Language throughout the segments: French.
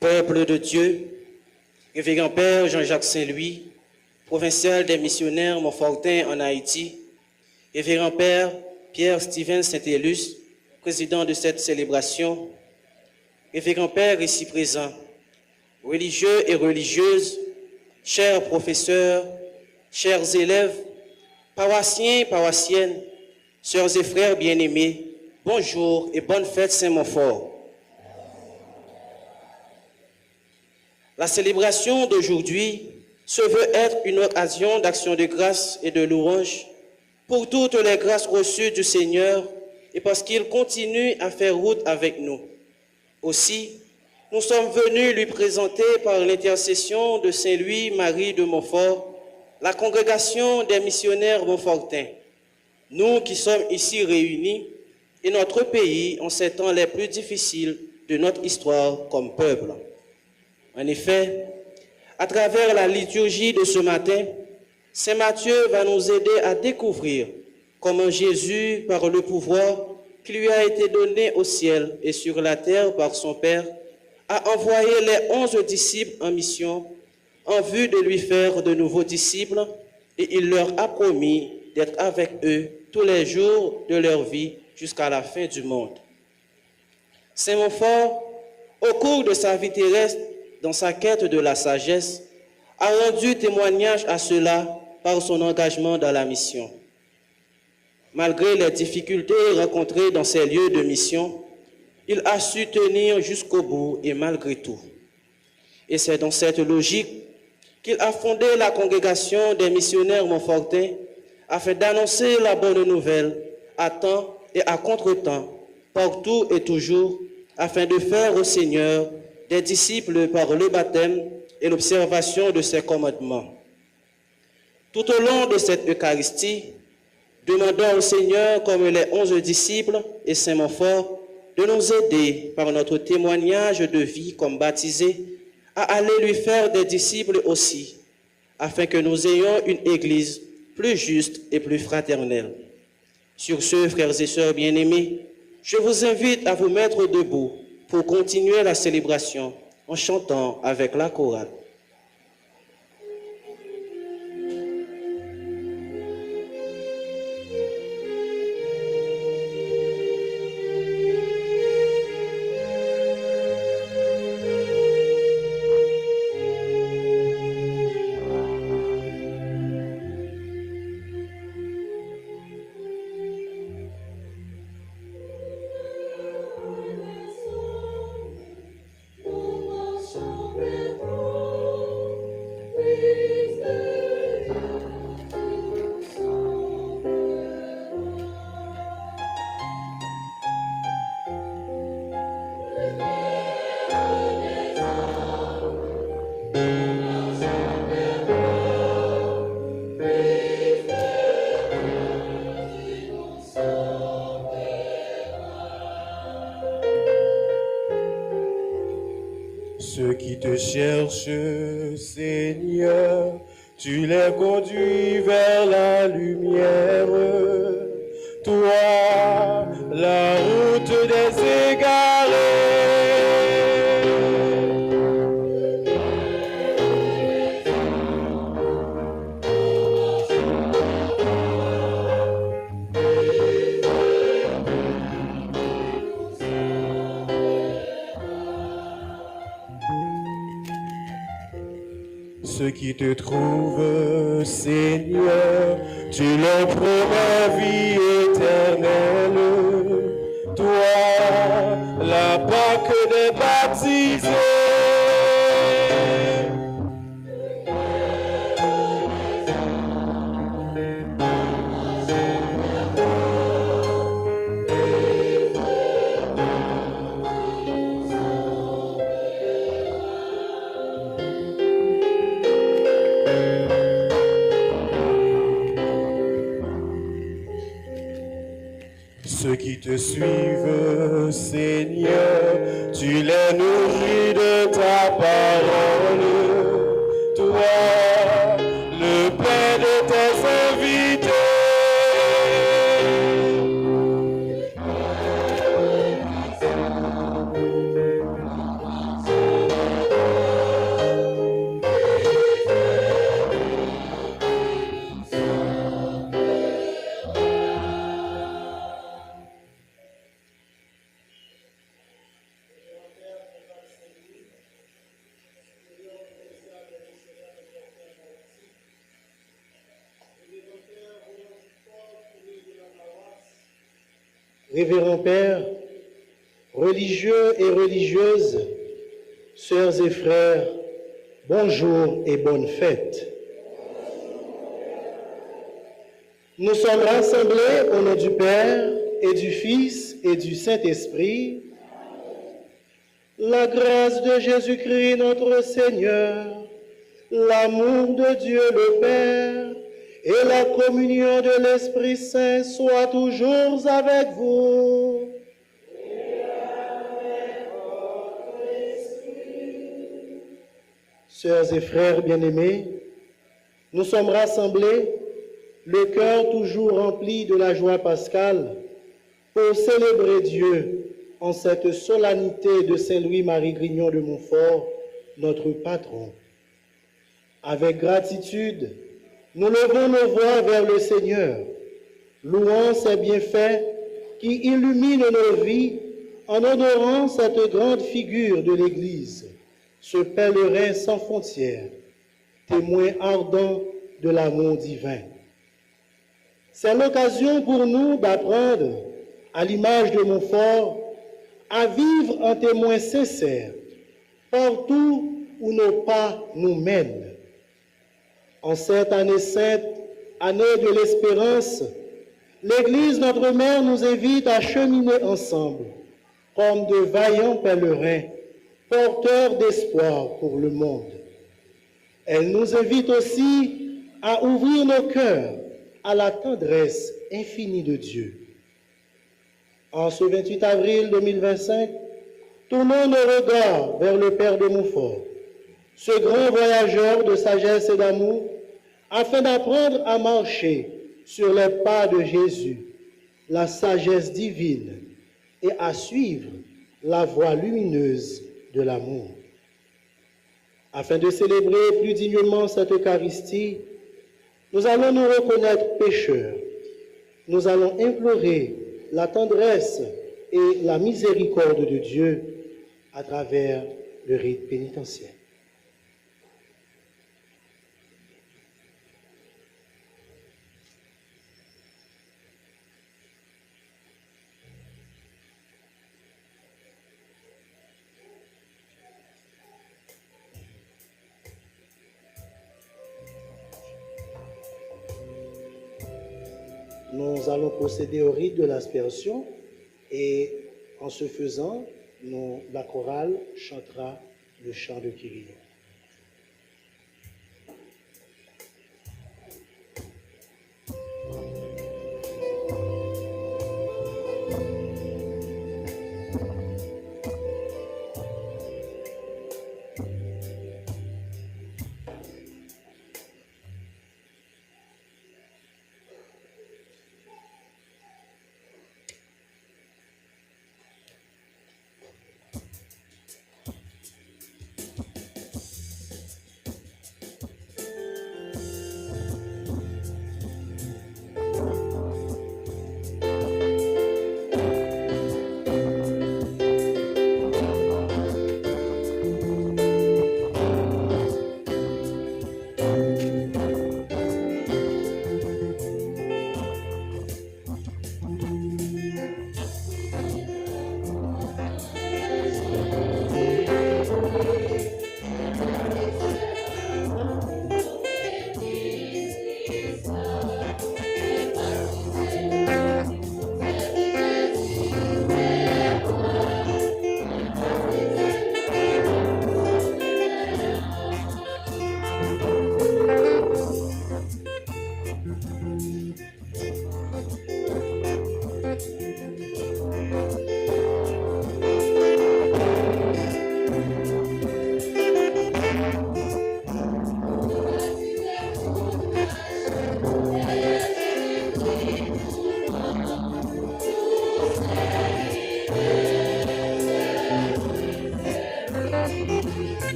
Peuple de Dieu, révérend Père Jean-Jacques Saint-Louis, provincial des missionnaires Montfortin en Haïti, révérend Père Pierre-Steven Saint-Élus, président de cette célébration, révérend Père ici présent, religieux et religieuses, chers professeurs, chers élèves, paroissiens, paroissiennes, sœurs et frères bien-aimés, bonjour et bonne fête Saint-Montfort. La célébration d'aujourd'hui se veut être une occasion d'action de grâce et de louange pour toutes les grâces reçues du Seigneur et parce qu'il continue à faire route avec nous. Aussi, nous sommes venus lui présenter par l'intercession de Saint-Louis Marie de Montfort, la congrégation des missionnaires montfortins. Nous qui sommes ici réunis et notre pays en ces temps les plus difficiles de notre histoire comme peuple. En effet, à travers la liturgie de ce matin, Saint Matthieu va nous aider à découvrir comment Jésus, par le pouvoir qui lui a été donné au ciel et sur la terre par son Père, a envoyé les 11 disciples en mission en vue de lui faire de nouveaux disciples et il leur a promis d'être avec eux tous les jours de leur vie jusqu'à la fin du monde. Saint Montfort, au cours de sa vie terrestre, dans sa quête de la sagesse, a rendu témoignage à cela par son engagement dans la mission. Malgré les difficultés rencontrées dans ces lieux de mission, il a su tenir jusqu'au bout et malgré tout. Et c'est dans cette logique qu'il a fondé la congrégation des missionnaires montfortains afin d'annoncer la bonne nouvelle à temps et à contre-temps, partout et toujours, afin de faire au Seigneur des disciples par le baptême et l'observation de ses commandements. Tout au long de cette Eucharistie, demandons au Seigneur, comme les 11 disciples et Saint Montfort, de nous aider par notre témoignage de vie comme baptisés à aller lui faire des disciples aussi, afin que nous ayons une Église plus juste et plus fraternelle. Sur ce, frères et sœurs bien-aimés, je vous invite à vous mettre debout pour continuer la célébration en chantant avec la chorale. Ceux qui te cherchent, Seigneur, tu les conduis vers la lumière. Toi, la route des égarés. Ceux qui te trouvent, Seigneur, tu leur promets vie éternelle. Toi, la Pâque des baptisés. Ceux qui te suivent, Seigneur, tu les nourris de ta parole. Toi, le pain de tes invités. Révérend Père, religieux et religieuses, sœurs et frères, bonjour et bonne fête. Nous sommes rassemblés au nom du Père et du Fils et du Saint-Esprit. La grâce de Jésus-Christ notre Seigneur, l'amour de Dieu le Père, et la communion de l'Esprit Saint soit toujours avec vous. Et avec votre esprit. Sœurs et frères bien-aimés, nous sommes rassemblés, le cœur toujours rempli de la joie pascale, pour célébrer Dieu en cette solennité de Saint-Louis-Marie Grignon de Montfort, notre patron. Avec gratitude, nous levons nos voix vers le Seigneur, louant ses bienfaits qui illuminent nos vies en honorant cette grande figure de l'Église, ce pèlerin sans frontières, témoin ardent de l'amour divin. C'est l'occasion pour nous d'apprendre, à l'image de Montfort, à vivre un témoin sincère, partout où nos pas nous mènent, En cette année sainte, année de l'espérance, l'Église, notre Mère, nous invite à cheminer ensemble comme de vaillants pèlerins, porteurs d'espoir pour le monde. Elle nous invite aussi à ouvrir nos cœurs à la tendresse infinie de Dieu. En ce 28 avril 2025, tournons nos regards vers le Père de Montfort, ce grand voyageur de sagesse et d'amour, afin d'apprendre à marcher sur les pas de Jésus, la sagesse divine, et à suivre la voie lumineuse de l'amour. Afin de célébrer plus dignement cette Eucharistie, nous allons nous reconnaître pécheurs. Nous allons implorer la tendresse et la miséricorde de Dieu à travers le rite pénitentiel. Nous allons procéder au rite de l'aspersion et en ce faisant, la chorale chantera le chant de Kyrie.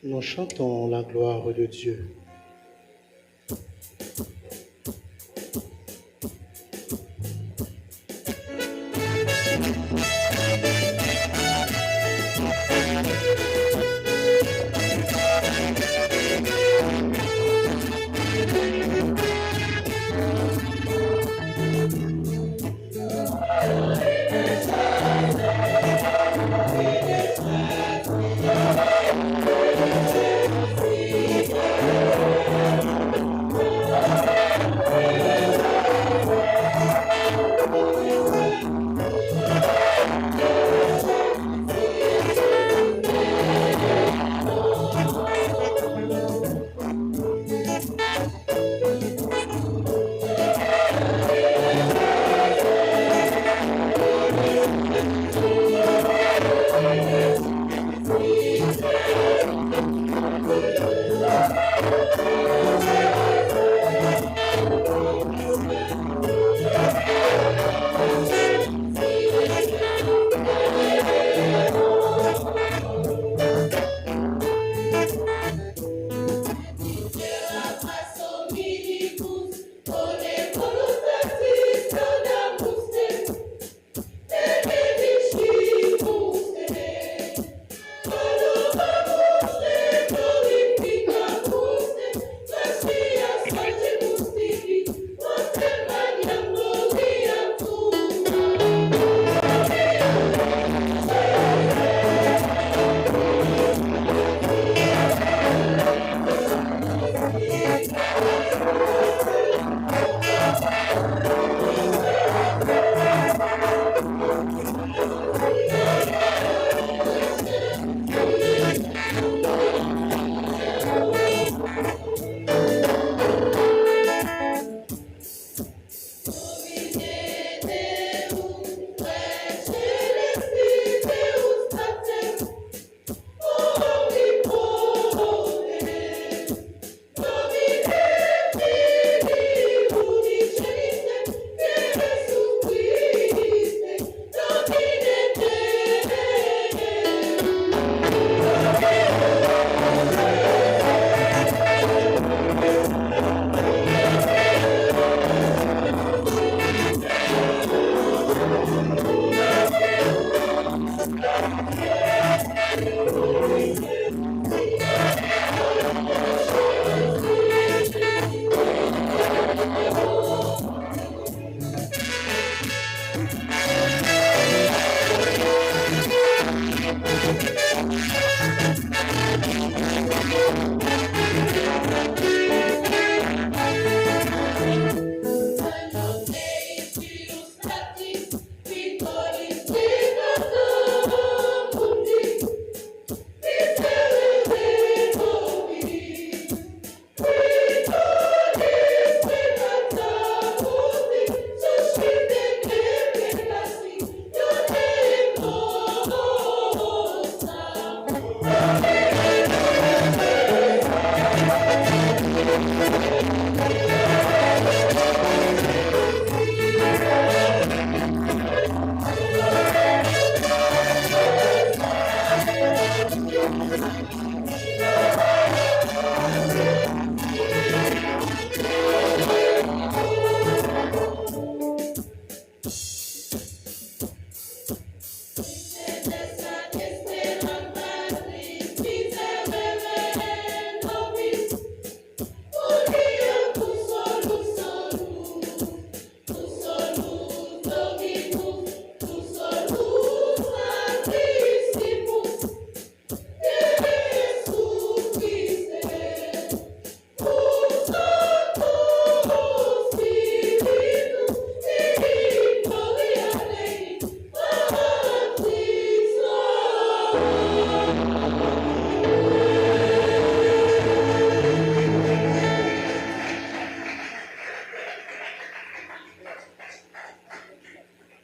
Nous chantons la gloire de Dieu.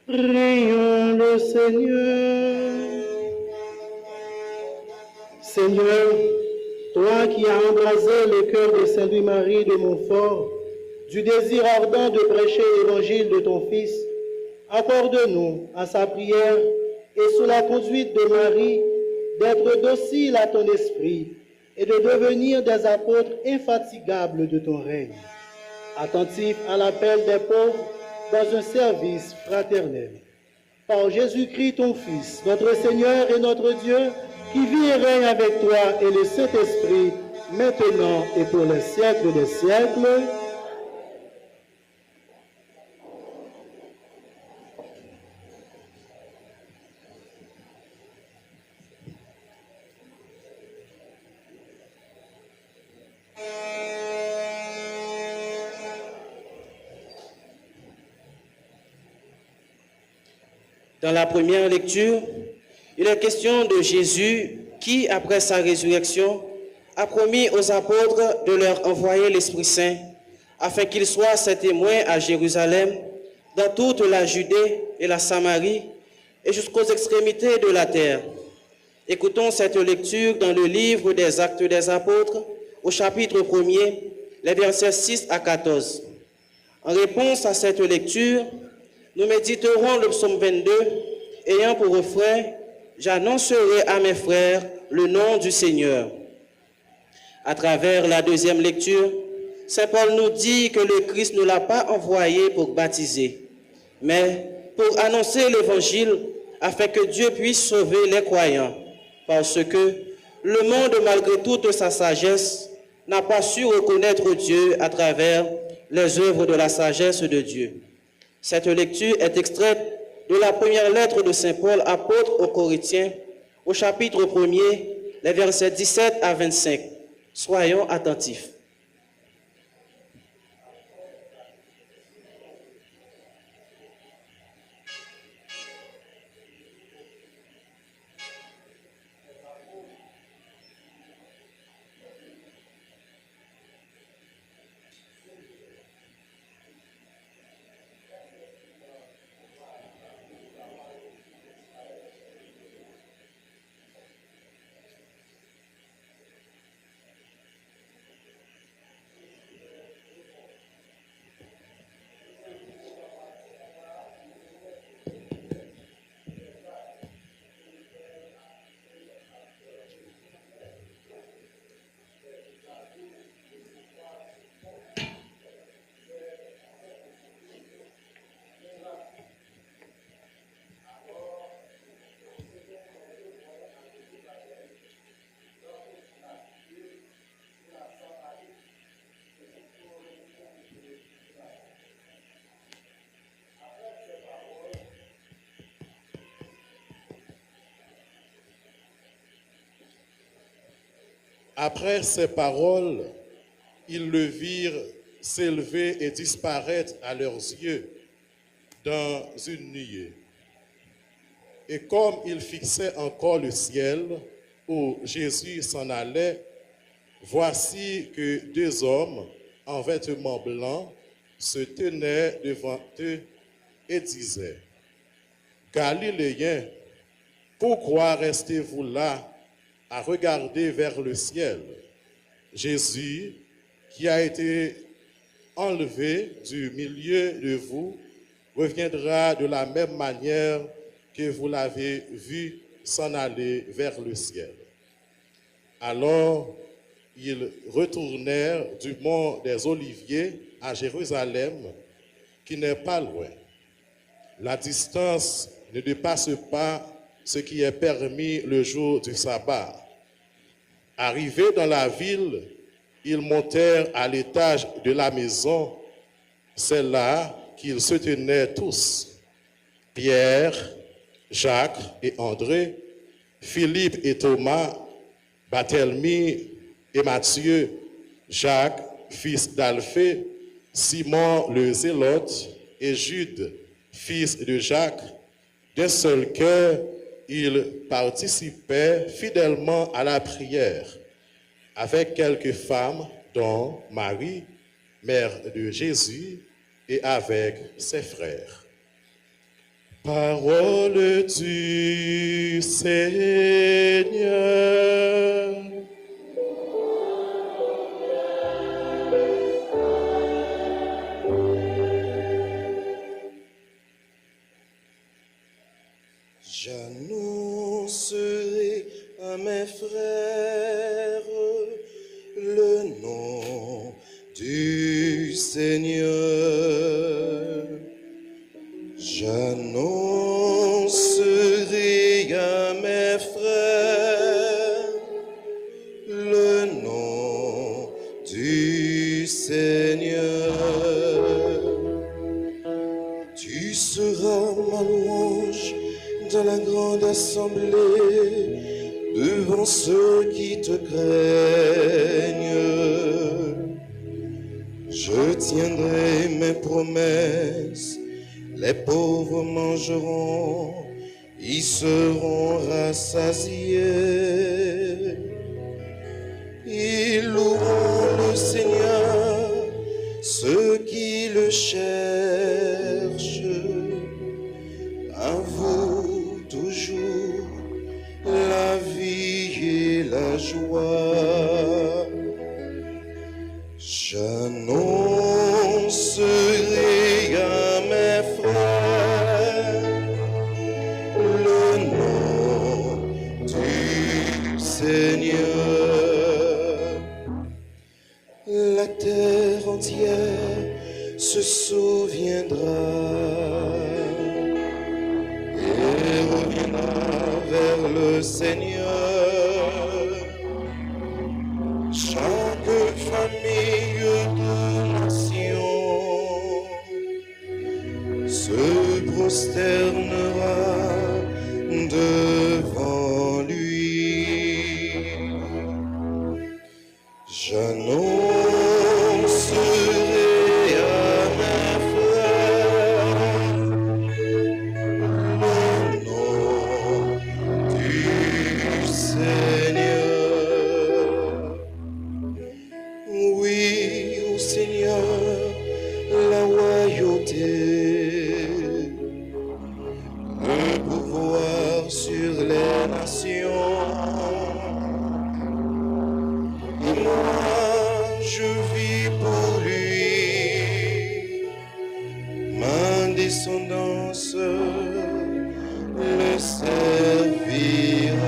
Prions le Seigneur. Seigneur, toi qui as embrasé le cœur de Saint Louis-Marie de Montfort, du désir ardent de prêcher l'évangile de ton Fils, accorde-nous à sa prière et sous la conduite de Marie d'être dociles à ton esprit et de devenir des apôtres infatigables de ton règne, attentifs à l'appel des pauvres dans un service fraternel. Par Jésus-Christ, ton Fils, notre Seigneur et notre Dieu, qui vit et règne avec toi et le Saint-Esprit, maintenant et pour les siècles des siècles. Dans la première lecture, il est question de Jésus qui, après sa résurrection, a promis aux apôtres de leur envoyer l'Esprit Saint afin qu'ils soient ses témoins à Jérusalem, dans toute la Judée et la Samarie et jusqu'aux extrémités de la terre. Écoutons cette lecture dans le livre des Actes des Apôtres, au chapitre 1er, les versets 6 à 14. En réponse à cette lecture, nous méditerons le psaume 22, ayant pour refrain « J'annoncerai à mes frères le nom du Seigneur ». À travers la deuxième lecture, Saint Paul nous dit que le Christ ne l'a pas envoyé pour baptiser, mais pour annoncer l'Évangile afin que Dieu puisse sauver les croyants, parce que le monde, malgré toute sa sagesse, n'a pas su reconnaître Dieu à travers les œuvres de la sagesse de Dieu. Cette lecture est extraite de la première lettre de Saint Paul, apôtre aux Corinthiens, au chapitre 1er, les versets 17 à 25. Soyons attentifs. Après ces paroles, ils le virent s'élever et disparaître à leurs yeux dans une nuée. Et comme ils fixaient encore le ciel où Jésus s'en allait, voici que deux hommes en vêtements blancs se tenaient devant eux et disaient: Galiléens, pourquoi restez-vous là à regarder vers le ciel? Jésus, qui a été enlevé du milieu de vous, reviendra de la même manière que vous l'avez vu s'en aller vers le ciel. Alors, ils retournèrent du mont des Oliviers à Jérusalem, qui n'est pas loin. La distance ne dépasse pas ce qui est permis le jour du sabbat. Arrivés dans la ville, ils montèrent à l'étage de la maison. C'est là qu'ils se tenaient tous: Pierre, Jacques et André, Philippe et Thomas, Barthélemy et Matthieu, Jacques, fils d'Alphée, Simon le Zélote et Jude, fils de Jacques. D'un seul cœur, ils participaient fidèlement à la prière, avec quelques femmes, dont Marie, mère de Jésus, et avec ses frères. Parole du Seigneur. J'annoncerai à mes frères le nom du Seigneur. J'annoncerai à mes frères le nom du Seigneur. Tu seras ma louange dans la grande assemblée, devant ceux qui te craignent. Je tiendrai mes promesses, les pauvres mangeront, ils seront rassasiés. Ils loueront le Seigneur, ceux qui le cherchent. À vous toujours la vie et la joie. J'annoncerai à mes frères le nom du Seigneur. La terre entière se souviendra et reviendra vers le Seigneur. Chaque famille de nation se prosternera devant lui. J'annoncerai à mes frères le nom du Seigneur. Oui, au Seigneur, la royauté, le pouvoir sur les nations. Et moi, je vis pour lui, ma descendance le servira.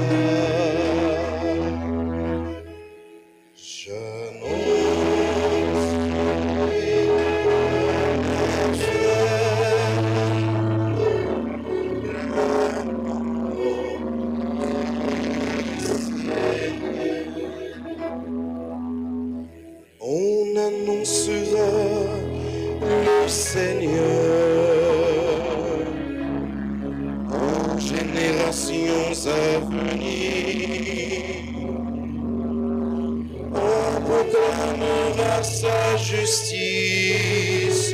On annoncera le Seigneur aux générations à venir. On proclamera sa justice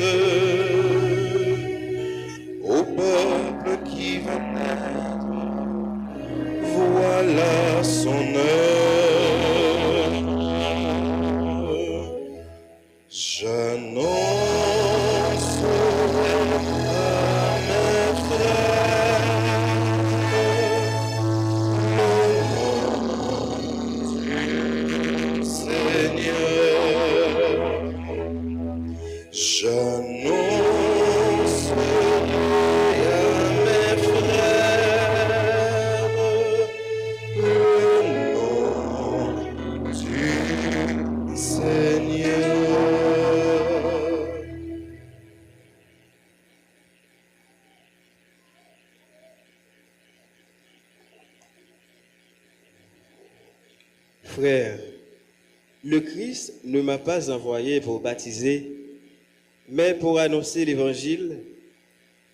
au peuple qui va naître. Voilà son œuvre. J'annoncerai à mes frères le nom du Seigneur. J'annoncerai à mes frères le nom du Seigneur. Frères, le Christ ne m'a pas envoyé pour baptiser, mais pour annoncer l'Évangile,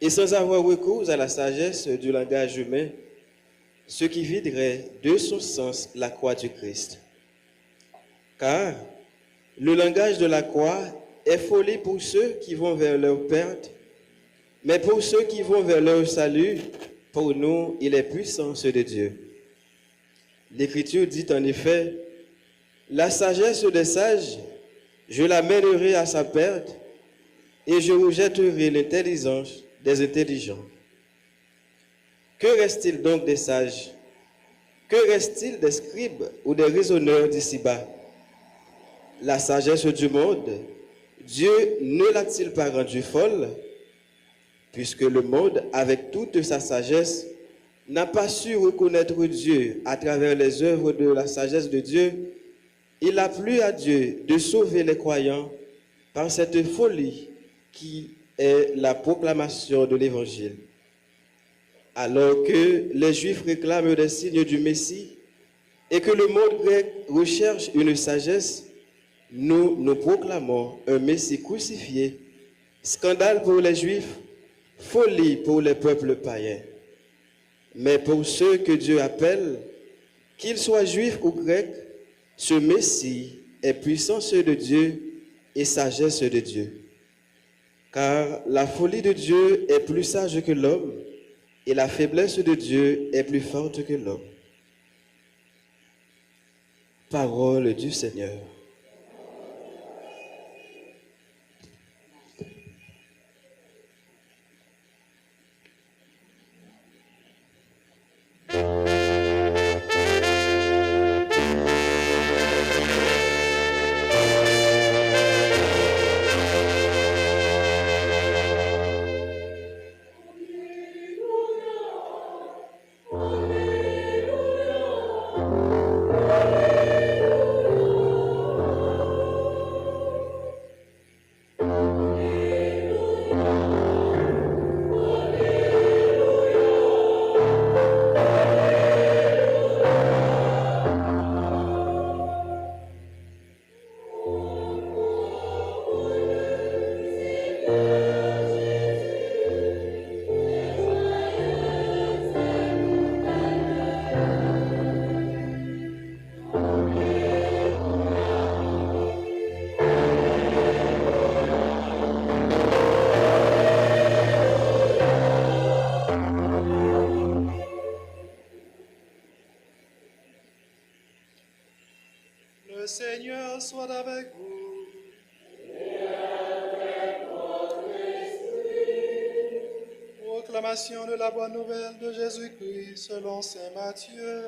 et sans avoir recours à la sagesse du langage humain, ce qui viderait de son sens la croix du Christ. Car le langage de la croix est folie pour ceux qui vont vers leur perte, mais pour ceux qui vont vers leur salut, pour nous, il est puissance de Dieu. L'Écriture dit en effet, « La sagesse des sages, je la mènerai à sa perte, et je rejetterai l'intelligence des intelligents. » Que reste-t-il donc des sages? Que reste-t-il des scribes ou des raisonneurs d'ici-bas? La sagesse du monde, Dieu ne l'a-t-il pas rendue folle? Puisque le monde, avec toute sa sagesse, n'a pas su reconnaître Dieu à travers les œuvres de la sagesse de Dieu, il a plu à Dieu de sauver les croyants par cette folie qui est la proclamation de l'Évangile. Alors que les Juifs réclament des signes du Messie et que le monde grec recherche une sagesse, nous proclamons un Messie crucifié, scandale pour les Juifs, folie pour les peuples païens. Mais pour ceux que Dieu appelle, qu'ils soient juifs ou grecs, ce Messie est puissance de Dieu et sagesse de Dieu. Car la folie de Dieu est plus sage que l'homme et la faiblesse de Dieu est plus forte que l'homme. Parole du Seigneur. Le Seigneur soit avec vous. Proclamation de la bonne nouvelle de Jésus-Christ selon saint Matthieu.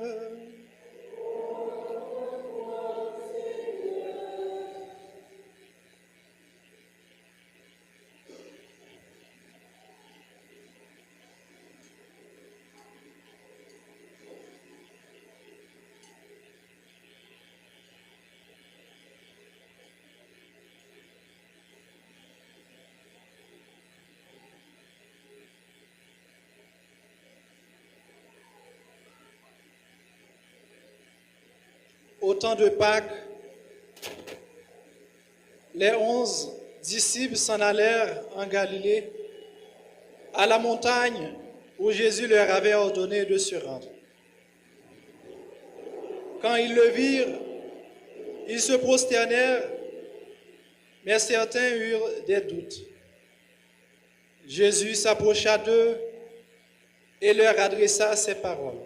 Au temps de Pâques, les 11 disciples s'en allèrent en Galilée, à la montagne où Jésus leur avait ordonné de se rendre. Quand ils le virent, ils se prosternèrent, mais certains eurent des doutes. Jésus s'approcha d'eux et leur adressa ces paroles.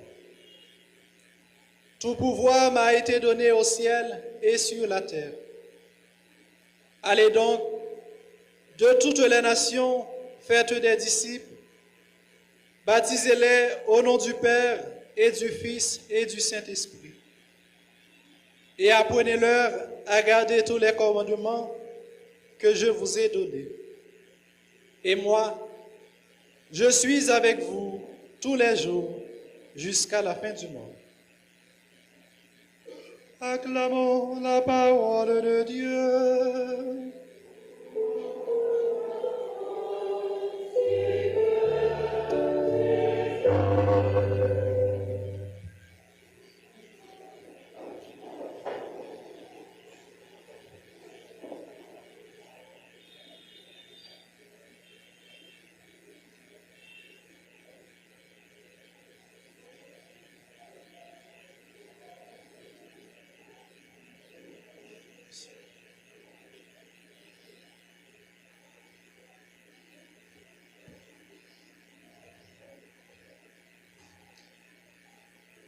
Tout pouvoir m'a été donné au ciel et sur la terre. Allez donc de toutes les nations, faites des disciples, baptisez-les au nom du Père et du Fils et du Saint-Esprit. Et apprenez-leur à garder tous les commandements que je vous ai donnés. Et moi, je suis avec vous tous les jours jusqu'à la fin du monde. Acclamons la parole de Dieu.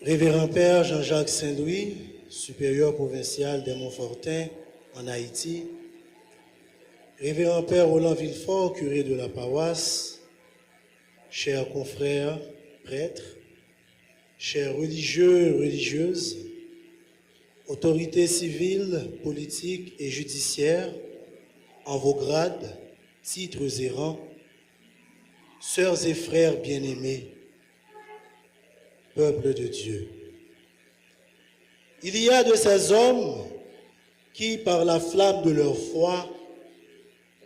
Révérend Père Jean-Jacques Saint-Louis, supérieur provincial des Montfortins en Haïti, Révérend Père Roland Villefort, curé de la paroisse, chers confrères, prêtres, chers religieux et religieuses, autorités civiles, politiques et judiciaires, en vos grades, titres et rangs, sœurs et frères bien-aimés, peuple de Dieu. Il y a de ces hommes qui, par la flamme de leur foi,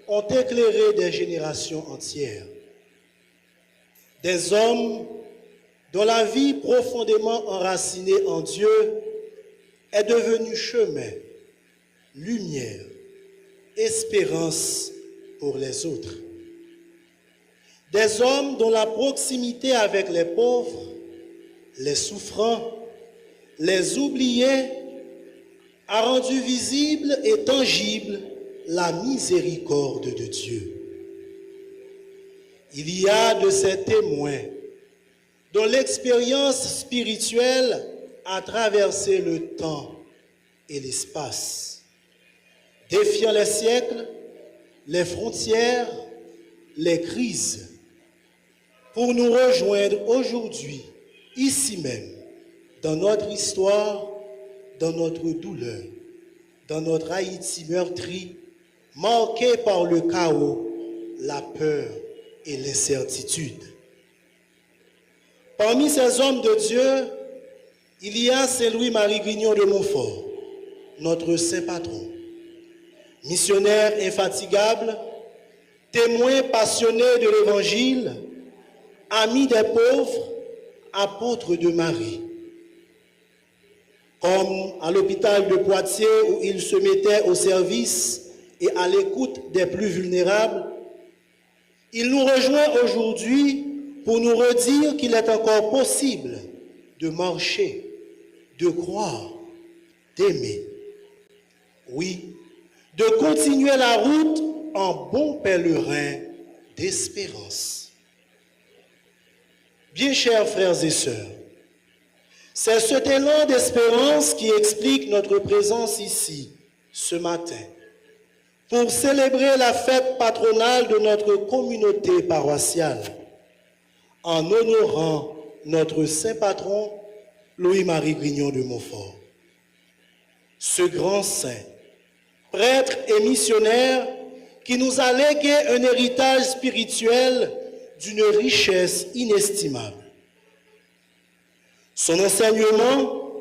ont éclairé des générations entières. Des hommes dont la vie profondément enracinée en Dieu est devenue chemin, lumière, espérance pour les autres. Des hommes dont la proximité avec les pauvres, les souffrants, les oubliés a rendu visible et tangible la miséricorde de Dieu. Il y a de ces témoins dont l'expérience spirituelle a traversé le temps et l'espace, défiant les siècles, les frontières, les crises, pour nous rejoindre aujourd'hui, ici même, dans notre histoire, dans notre douleur, dans notre Haïti meurtri, marqué par le chaos, la peur et l'incertitude. Parmi ces hommes de Dieu, il y a Saint Louis-Marie Grignon de Montfort, notre saint patron, missionnaire infatigable, témoin passionné de l'Évangile, ami des pauvres, apôtre de Marie. Comme à l'hôpital de Poitiers où il se mettait au service et à l'écoute des plus vulnérables, il nous rejoint aujourd'hui pour nous redire qu'il est encore possible de marcher, de croire, d'aimer. Oui, de continuer la route en bon pèlerin d'espérance. Bien chers frères et sœurs, c'est cet élan d'espérance qui explique notre présence ici, ce matin, pour célébrer la fête patronale de notre communauté paroissiale, en honorant notre saint patron, Louis-Marie Grignon de Montfort. Ce grand saint, prêtre et missionnaire, qui nous a légué un héritage spirituel d'une richesse inestimable. Son enseignement,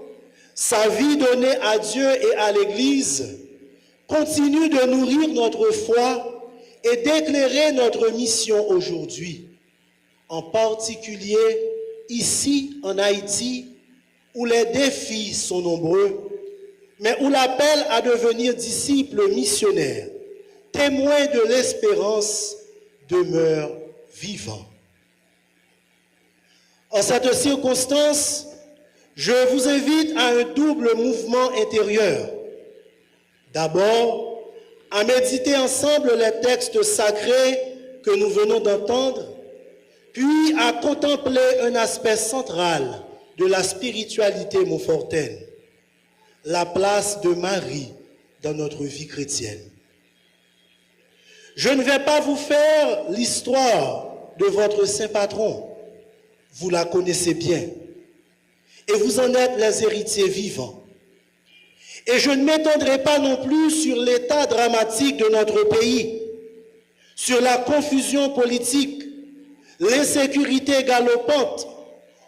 sa vie donnée à Dieu et à l'Église, continue de nourrir notre foi et d'éclairer notre mission aujourd'hui, en particulier ici en Haïti, où les défis sont nombreux, mais où l'appel à devenir disciple missionnaire, témoin de l'espérance, demeure vivant. En cette circonstance, je vous invite à un double mouvement intérieur. D'abord, à méditer ensemble les textes sacrés que nous venons d'entendre, puis à contempler un aspect central de la spiritualité montfortaine, la place de Marie dans notre vie chrétienne. Je ne vais pas vous faire l'histoire de votre saint patron. Vous la connaissez bien. Et vous en êtes les héritiers vivants. Et je ne m'étendrai pas non plus sur l'état dramatique de notre pays, sur la confusion politique, l'insécurité galopante,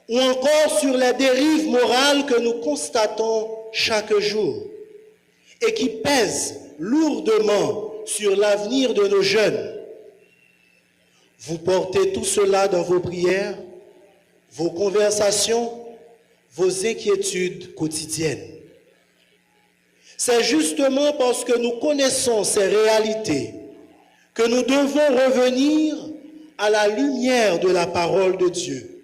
ou encore sur les dérives morales que nous constatons chaque jour et qui pèsent lourdement sur l'avenir de nos jeunes. Vous portez tout cela dans vos prières, vos conversations, vos inquiétudes quotidiennes. C'est justement parce que nous connaissons ces réalités que nous devons revenir à la lumière de la parole de Dieu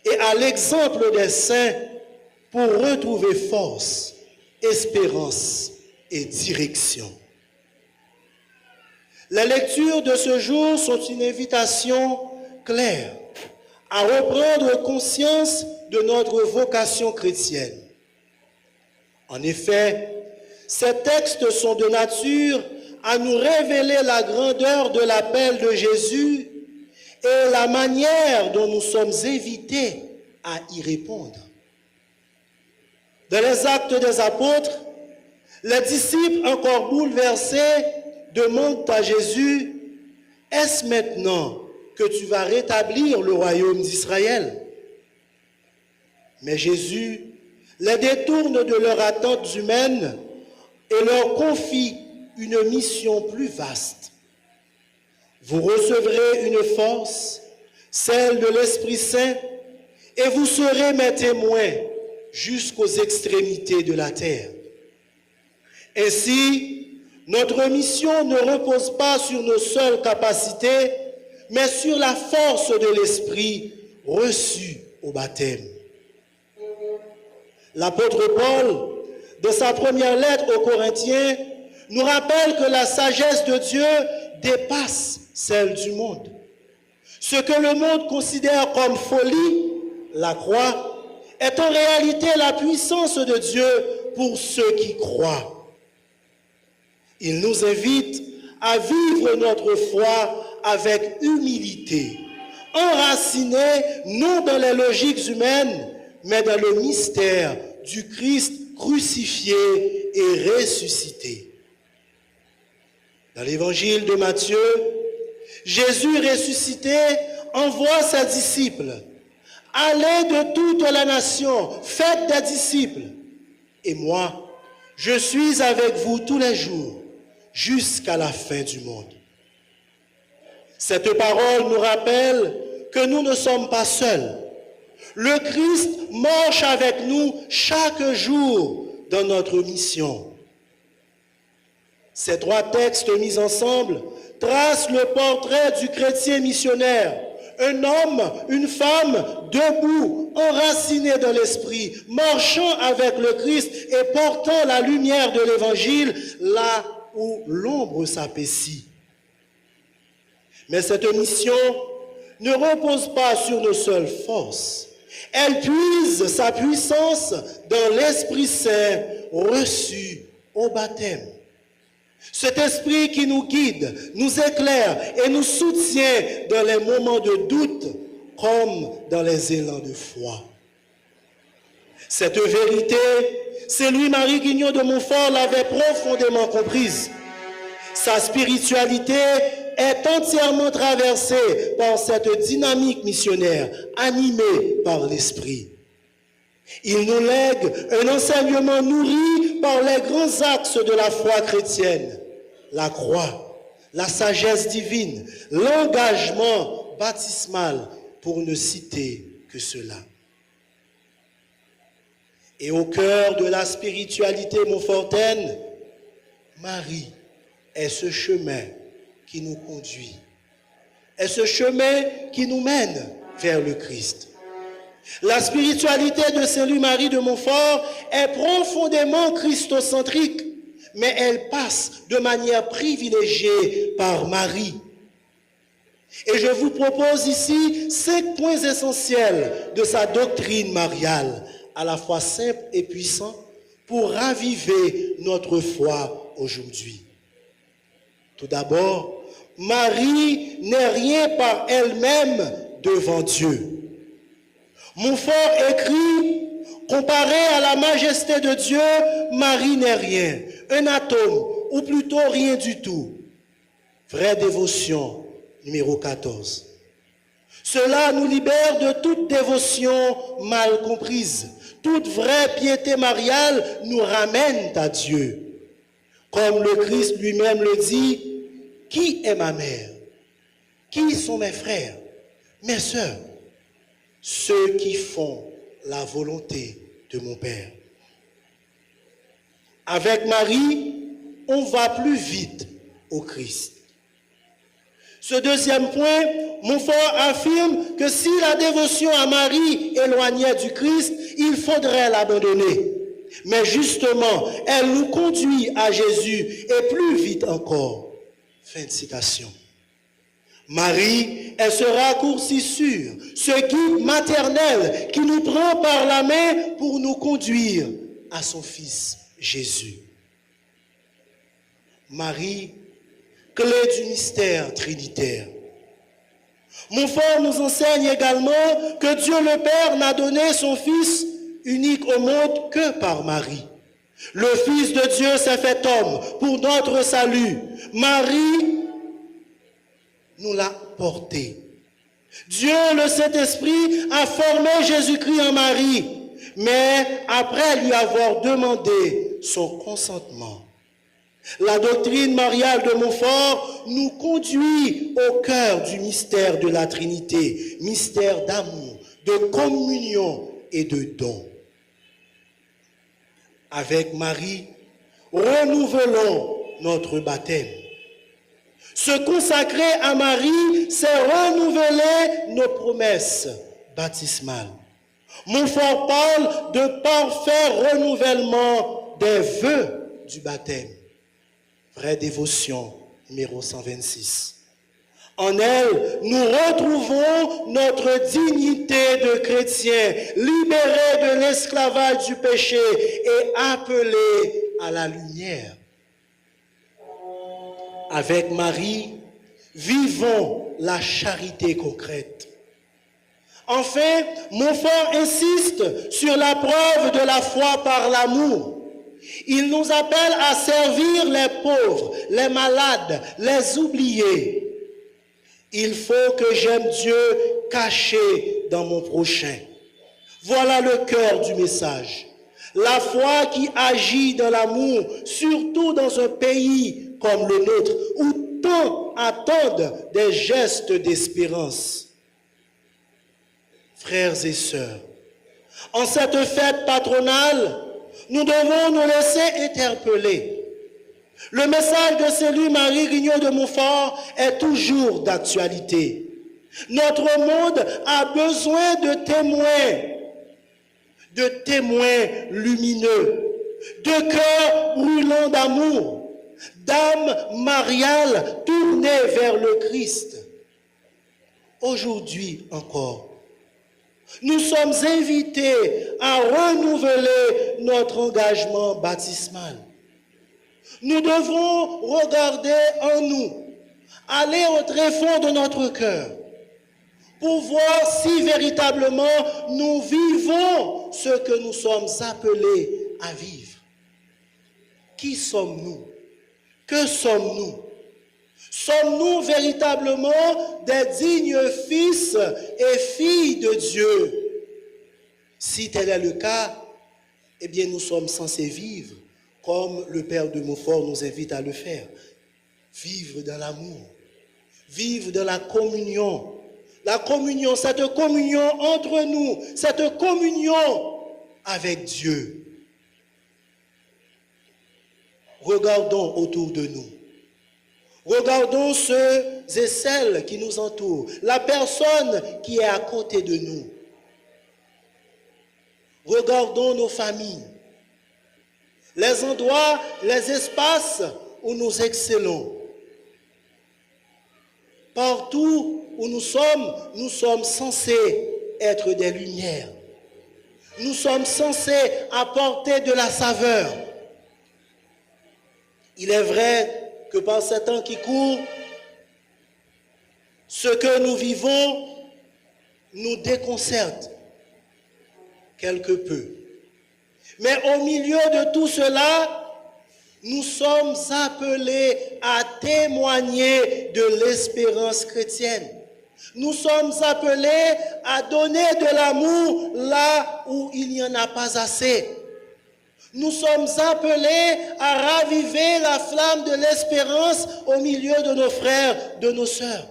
et à l'exemple des saints pour retrouver force, espérance et direction. Les lectures de ce jour sont une invitation claire à reprendre conscience de notre vocation chrétienne. En effet, ces textes sont de nature à nous révéler la grandeur de l'appel de Jésus et la manière dont nous sommes invités à y répondre. Dans les Actes des Apôtres, les disciples, encore bouleversés, demandent à Jésus, « Est-ce maintenant que tu vas rétablir le royaume d'Israël ?» Mais Jésus les détourne de leurs attentes humaines et leur confie une mission plus vaste. Vous recevrez une force, celle de l'Esprit Saint, et vous serez mes témoins jusqu'aux extrémités de la terre. Ainsi, notre mission ne repose pas sur nos seules capacités, mais sur la force de l'Esprit reçue au baptême. L'apôtre Paul, dans sa première lettre aux Corinthiens, nous rappelle que la sagesse de Dieu dépasse celle du monde. Ce que le monde considère comme folie, la croix, est en réalité la puissance de Dieu pour ceux qui croient. Il nous invite à vivre notre foi avec humilité, enracinés non dans les logiques humaines, mais dans le mystère du Christ crucifié et ressuscité. Dans l'évangile de Matthieu, Jésus ressuscité envoie ses disciples. Allez de toute la nation, faites des disciples. Et moi, je suis avec vous tous les jours, jusqu'à la fin du monde. Cette parole nous rappelle que nous ne sommes pas seuls. Le Christ marche avec nous chaque jour dans notre mission. Ces trois textes mis ensemble tracent le portrait du chrétien missionnaire. Un homme, une femme, debout, enraciné dans l'esprit, marchant avec le Christ et portant la lumière de l'Évangile là où l'ombre s'apaissit. Mais cette mission ne repose pas sur nos seules forces. Elle puise sa puissance dans l'Esprit Saint reçu au baptême. Cet esprit qui nous guide, nous éclaire et nous soutient dans les moments de doute comme dans les élans de foi. Cette vérité, c'est Louis-Marie Guignon de Montfort l'avait profondément comprise. Sa spiritualité est entièrement traversée par cette dynamique missionnaire animée par l'esprit. Il nous lègue un enseignement nourri par les grands axes de la foi chrétienne, la croix, la sagesse divine, l'engagement baptismal, pour ne citer que cela. Et au cœur de la spiritualité montfortaine, Marie est ce chemin qui nous conduit, est ce chemin qui nous mène vers le Christ. La spiritualité de Saint Louis-Marie de Montfort est profondément christocentrique, mais elle passe de manière privilégiée par Marie. Et je vous propose ici 5 points essentiels de sa doctrine mariale, à la fois simple et puissant, pour raviver notre foi aujourd'hui. Tout d'abord, Marie n'est rien par elle-même devant Dieu. Montfort écrit, comparé à la majesté de Dieu, Marie n'est rien, un atome, ou plutôt rien du tout. Vraie dévotion, numéro 14. Cela nous libère de toute dévotion mal comprise. Toute vraie piété mariale nous ramène à Dieu. Comme le Christ lui-même le dit, qui est ma mère? Qui sont mes frères, mes sœurs? Ceux qui font la volonté de mon Père. Avec Marie, on va plus vite au Christ. Ce deuxième point, Montfort affirme que si la dévotion à Marie éloignait du Christ, il faudrait l'abandonner. Mais justement, elle nous conduit à Jésus et plus vite encore. Fin de citation. Marie est ce raccourci sûr, ce guide maternel qui nous prend par la main pour nous conduire à son Fils Jésus. Marie, clé du mystère trinitaire. Montfort nous enseigne également que Dieu le Père n'a donné son Fils unique au monde que par Marie. Le Fils de Dieu s'est fait homme pour notre salut. Marie nous l'a porté. Dieu, le Saint-Esprit, a formé Jésus-Christ en Marie, mais après lui avoir demandé son consentement. La doctrine mariale de Montfort nous conduit au cœur du mystère de la Trinité, mystère d'amour, de communion et de don. Avec Marie, renouvelons notre baptême. Se consacrer à Marie, c'est renouveler nos promesses baptismales. Montfort parle de parfait renouvellement des vœux du baptême. Vraie dévotion, numéro 126. En elle, nous retrouvons notre dignité de chrétien, libérés de l'esclavage du péché et appelés à la lumière. Avec Marie, vivons la charité concrète. Enfin, Montfort insiste sur la preuve de la foi par l'amour. Il nous appelle à servir les pauvres, les malades, les oubliés. Il faut que j'aime Dieu caché dans mon prochain. Voilà le cœur du message. La foi qui agit dans l'amour, surtout dans un pays comme le nôtre, où tant attendent des gestes d'espérance. Frères et sœurs, en cette fête patronale, nous devons nous laisser interpeller. Le message de cellule Marie Grignot de Montfort est toujours d'actualité. Notre monde a besoin de témoins lumineux, de cœurs brûlants d'amour, d'âmes mariales tournées vers le Christ. Aujourd'hui encore, nous sommes invités à renouveler notre engagement baptismal. Nous devons regarder en nous, aller au tréfonds de notre cœur, pour voir si véritablement nous vivons ce que nous sommes appelés à vivre. Qui sommes-nous? Que sommes-nous? Sommes-nous véritablement des dignes fils et filles de Dieu? Si tel est le cas, eh bien nous sommes censés vivre comme le Père de Montfort nous invite à le faire. Vivre dans l'amour, vivre dans la communion. La communion, cette communion entre nous, cette communion avec Dieu. Regardons autour de nous. Regardons ceux et celles qui nous entourent, la personne qui est à côté de nous. Regardons nos familles, les endroits, les espaces où nous excellons. Partout où nous sommes censés être des lumières. Nous sommes censés apporter de la saveur. Il est vrai que par ces temps qui courent, ce que nous vivons nous déconcerte quelque peu. Mais au milieu de tout cela, nous sommes appelés à témoigner de l'espérance chrétienne. Nous sommes appelés à donner de l'amour là où il n'y en a pas assez. Nous sommes appelés à raviver la flamme de l'espérance au milieu de nos frères, de nos sœurs.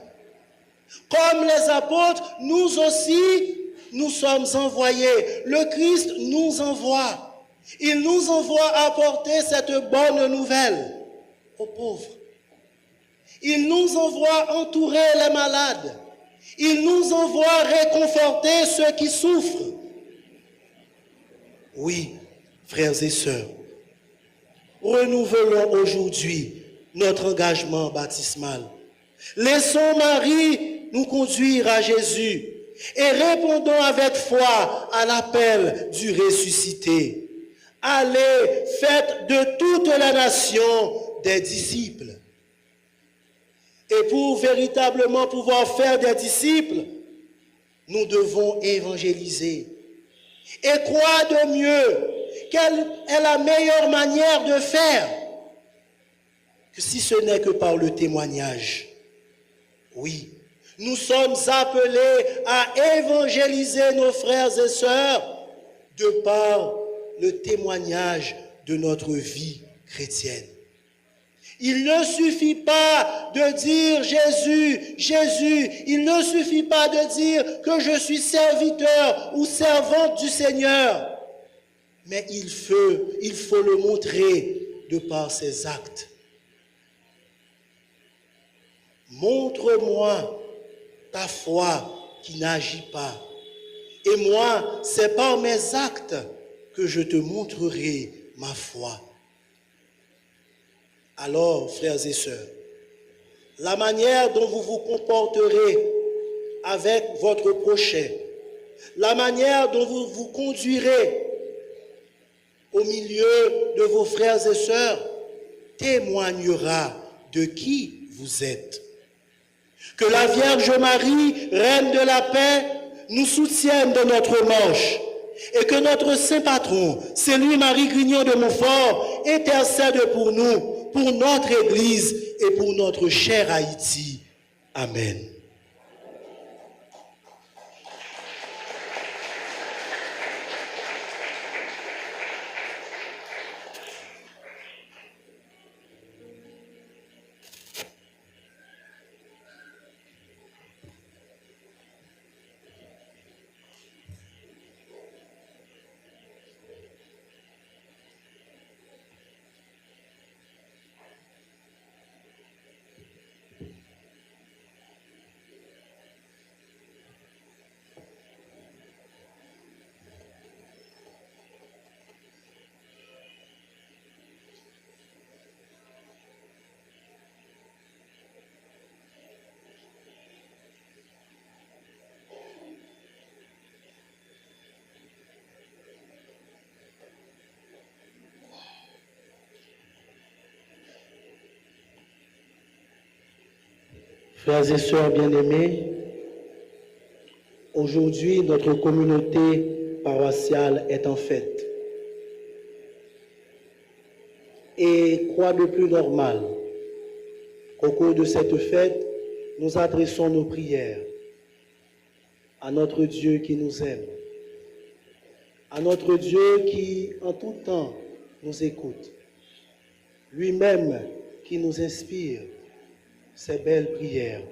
Comme les apôtres, nous aussi, nous sommes envoyés. Le Christ nous envoie. Il nous envoie apporter cette bonne nouvelle aux pauvres. Il nous envoie entourer les malades. Il nous envoie réconforter ceux qui souffrent. Oui, frères et sœurs, renouvelons aujourd'hui notre engagement baptismal. Laissons Marie nous conduire à Jésus et répondons avec foi à l'appel du ressuscité. Allez, faites de toutes les nations des disciples. Et pour véritablement pouvoir faire des disciples, nous devons évangéliser. Et quoi de mieux? Quelle est la meilleure manière de faire que si ce n'est que par le témoignage? Oui, nous sommes appelés à évangéliser nos frères et sœurs de par le témoignage de notre vie chrétienne. Il ne suffit pas de dire Jésus, Jésus. Il ne suffit pas de dire que je suis serviteur ou servante du Seigneur. Mais il faut le montrer de par ses actes. Montre-moi ta foi qui n'agit pas. Et moi, c'est par mes actes que je te montrerai ma foi. Alors, frères et sœurs, la manière dont vous vous comporterez avec votre prochain, la manière dont vous vous conduirez au milieu de vos frères et sœurs témoignera de qui vous êtes. Que la Vierge Marie, Reine de la paix, nous soutienne dans notre marche et que notre Saint Patron, c'est lui Marie Grignon de Montfort, intercède pour nous, pour notre Église et pour notre cher Haïti. Amen. Frères et sœurs bien-aimés, aujourd'hui notre communauté paroissiale est en fête. Et quoi de plus normal qu'au cours de cette fête, nous adressons nos prières à notre Dieu qui nous aime, à notre Dieu qui en tout temps nous écoute, lui-même qui nous inspire ces belles prières.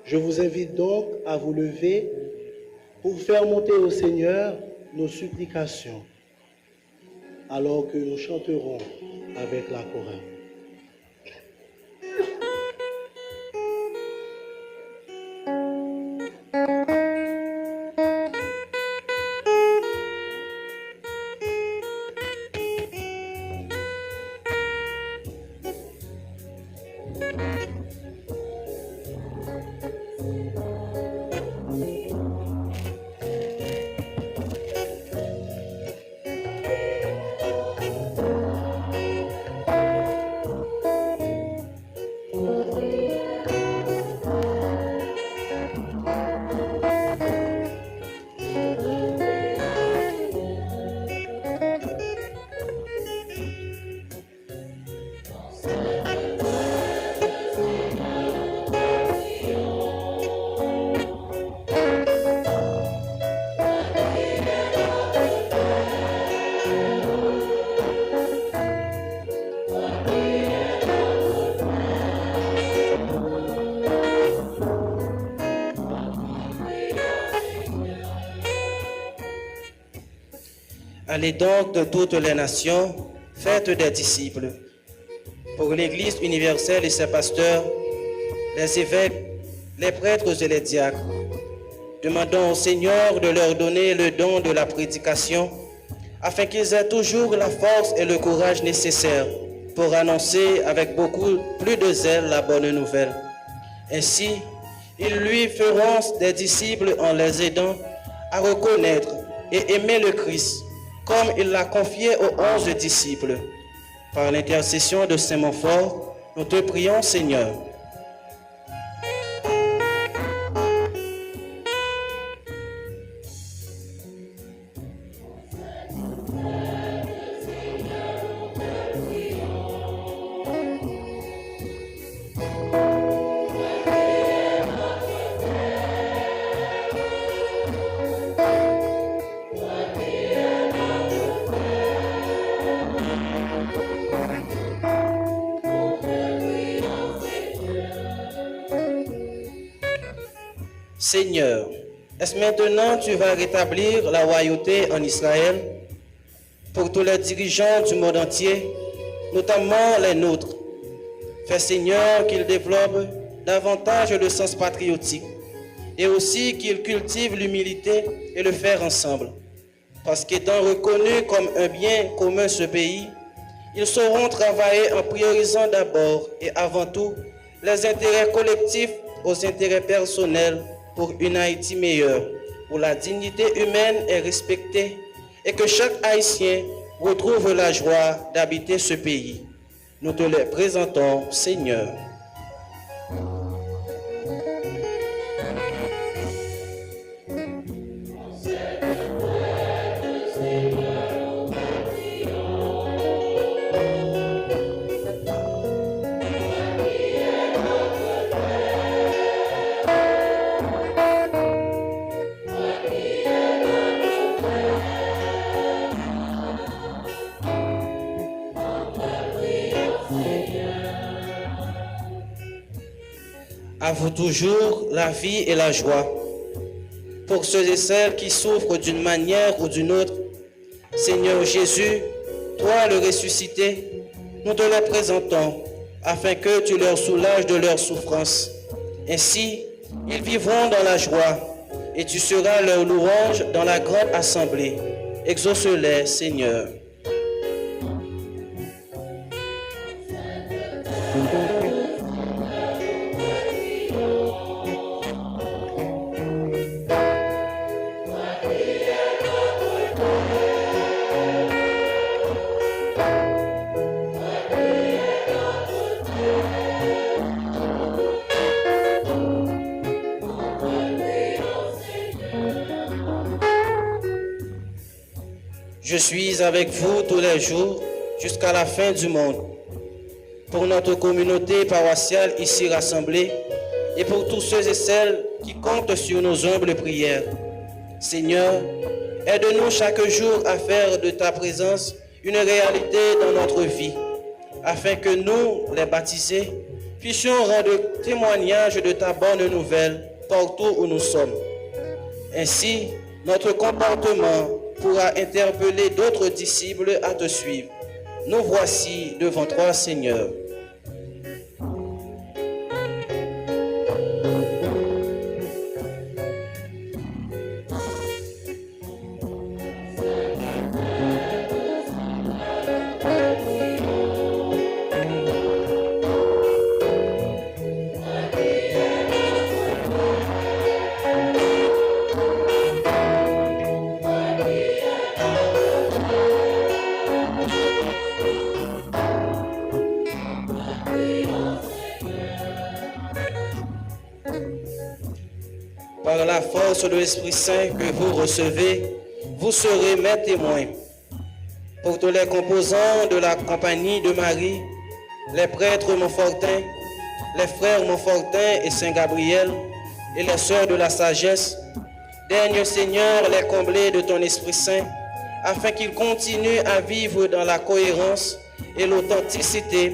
Je vous invite donc à vous lever pour faire monter au Seigneur nos supplications, alors que nous chanterons avec la chorale. Allez donc de toutes les nations, faites des disciples. Pour l'Église universelle et ses pasteurs, les évêques, les prêtres et les diacres, demandons au Seigneur de leur donner le don de la prédication, afin qu'ils aient toujours la force et le courage nécessaires pour annoncer avec beaucoup plus de zèle la bonne nouvelle. Ainsi, ils lui feront des disciples en les aidant à reconnaître et aimer le Christ, comme il l'a confié aux 11 disciples. Par l'intercession de Saint Montfort, nous te prions, Seigneur. Seigneur, est-ce maintenant tu vas rétablir la royauté en Israël pour tous les dirigeants du monde entier, notamment les nôtres? Fais, Seigneur, qu'ils développent davantage le sens patriotique et aussi qu'ils cultivent l'humilité et le faire ensemble. Parce qu'étant reconnus comme un bien commun ce pays, ils sauront travailler en priorisant d'abord et avant tout les intérêts collectifs aux intérêts personnels pour une Haïti meilleure, où la dignité humaine est respectée et que chaque Haïtien retrouve la joie d'habiter ce pays. Nous te les présentons, Seigneur. À vous toujours la vie et la joie. Pour ceux et celles qui souffrent d'une manière ou d'une autre, Seigneur Jésus, toi le ressuscité, nous te les présentons afin que tu leur soulages de leur souffrance. Ainsi, ils vivront dans la joie et tu seras leur louange dans la grande assemblée. Exauce-les, Seigneur. Je suis avec vous tous les jours jusqu'à la fin du monde. Pour notre communauté paroissiale ici rassemblée et pour tous ceux et celles qui comptent sur nos humbles prières. Seigneur, aide-nous chaque jour à faire de ta présence une réalité dans notre vie, afin que nous, les baptisés, puissions rendre témoignage de ta bonne nouvelle partout où nous sommes. Ainsi, notre comportement pourra interpeller d'autres disciples à te suivre. Nous voici devant toi, Seigneur. Par la force de l'Esprit Saint que vous recevez, vous serez mes témoins. Pour tous les composants de la compagnie de Marie, les prêtres Montfortin, les frères Montfortin et Saint-Gabriel et les sœurs de la sagesse, daigne Seigneur les combler de ton Esprit Saint, afin qu'ils continuent à vivre dans la cohérence et l'authenticité,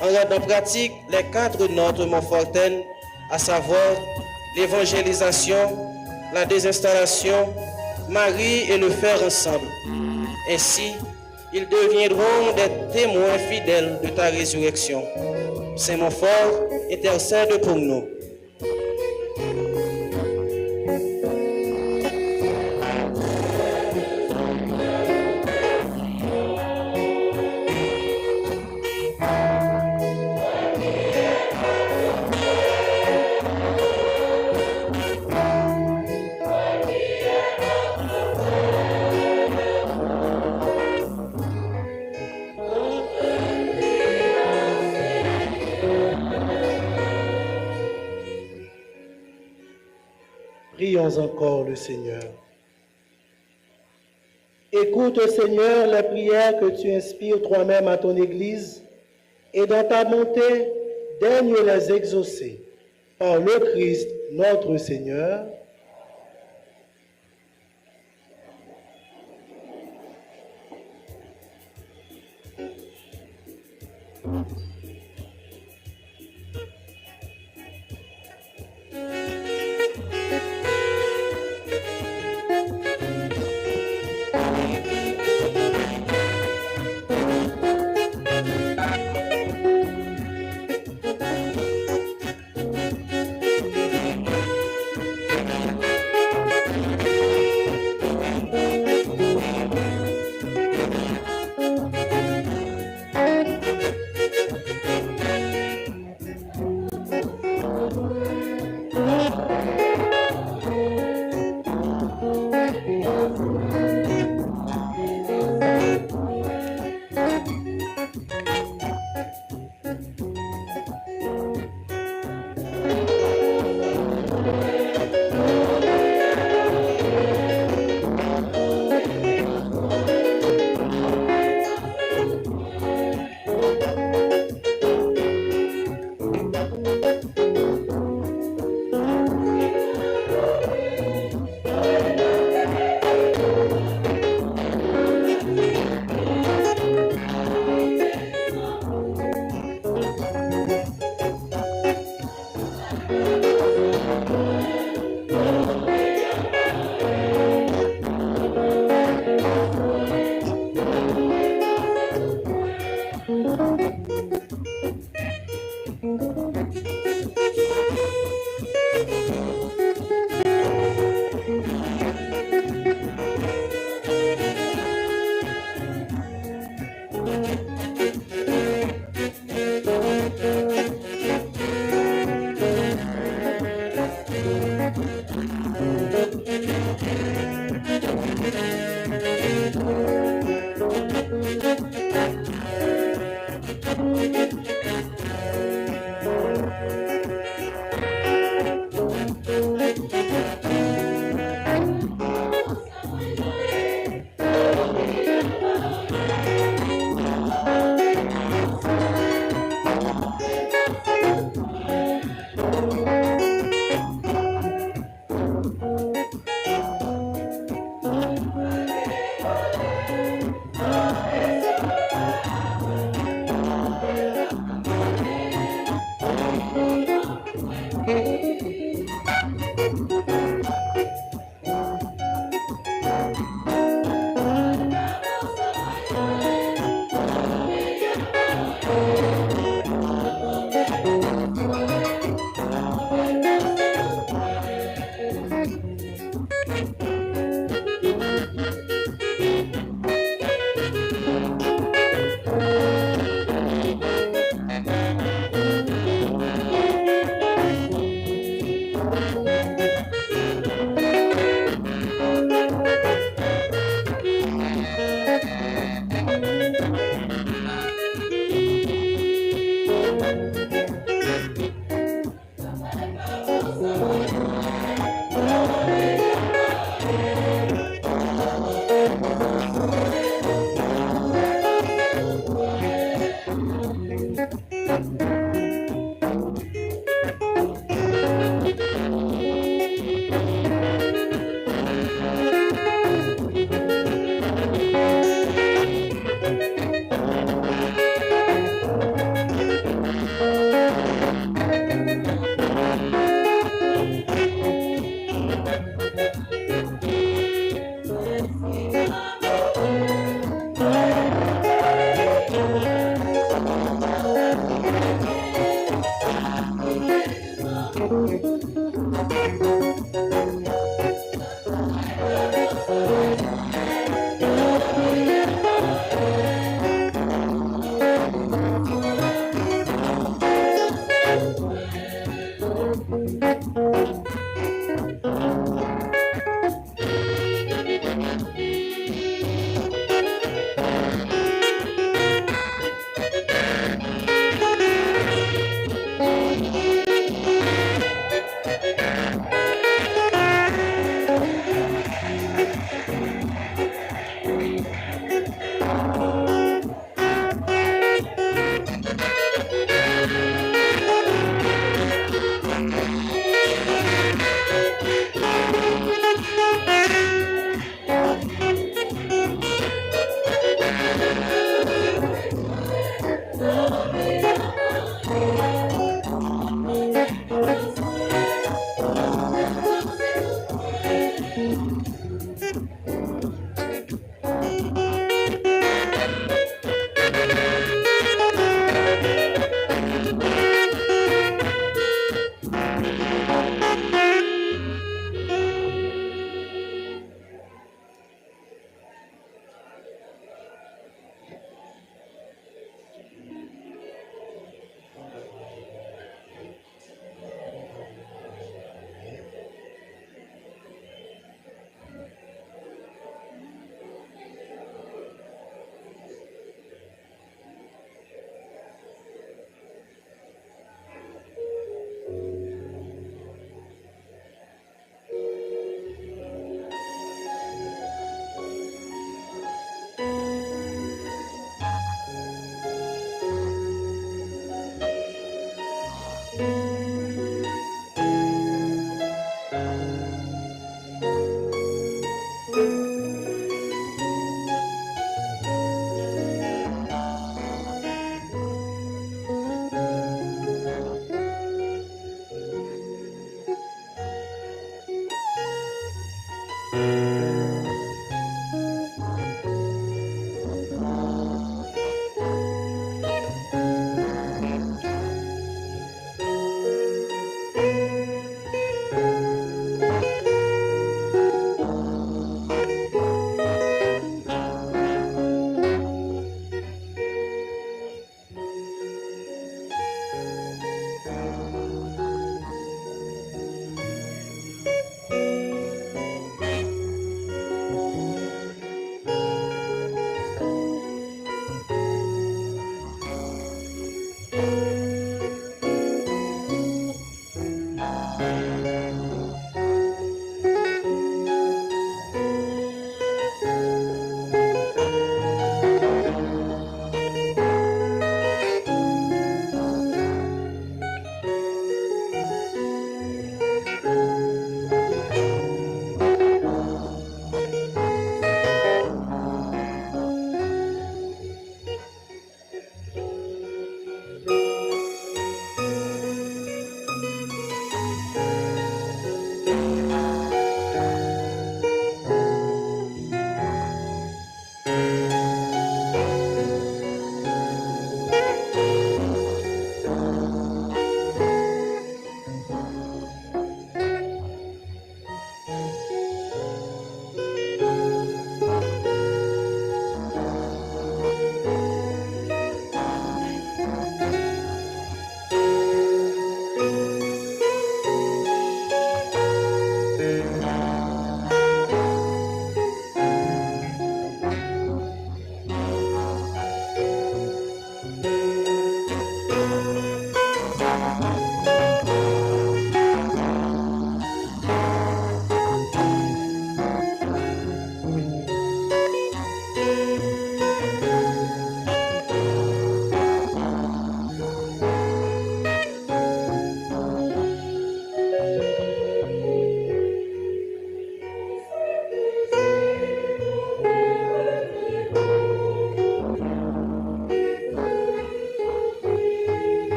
en rendant pratique les 4 notes Montfortaines, à savoir l'évangélisation, la désinstallation, Marie et le faire ensemble. Ainsi, ils deviendront des témoins fidèles de ta résurrection. Saint Montfort, intercède pour nous. Prions encore le Seigneur. Écoute, Seigneur, les prières que tu inspires toi-même à ton Église et dans ta bonté, daigne les exaucer. Par le Christ, notre Seigneur.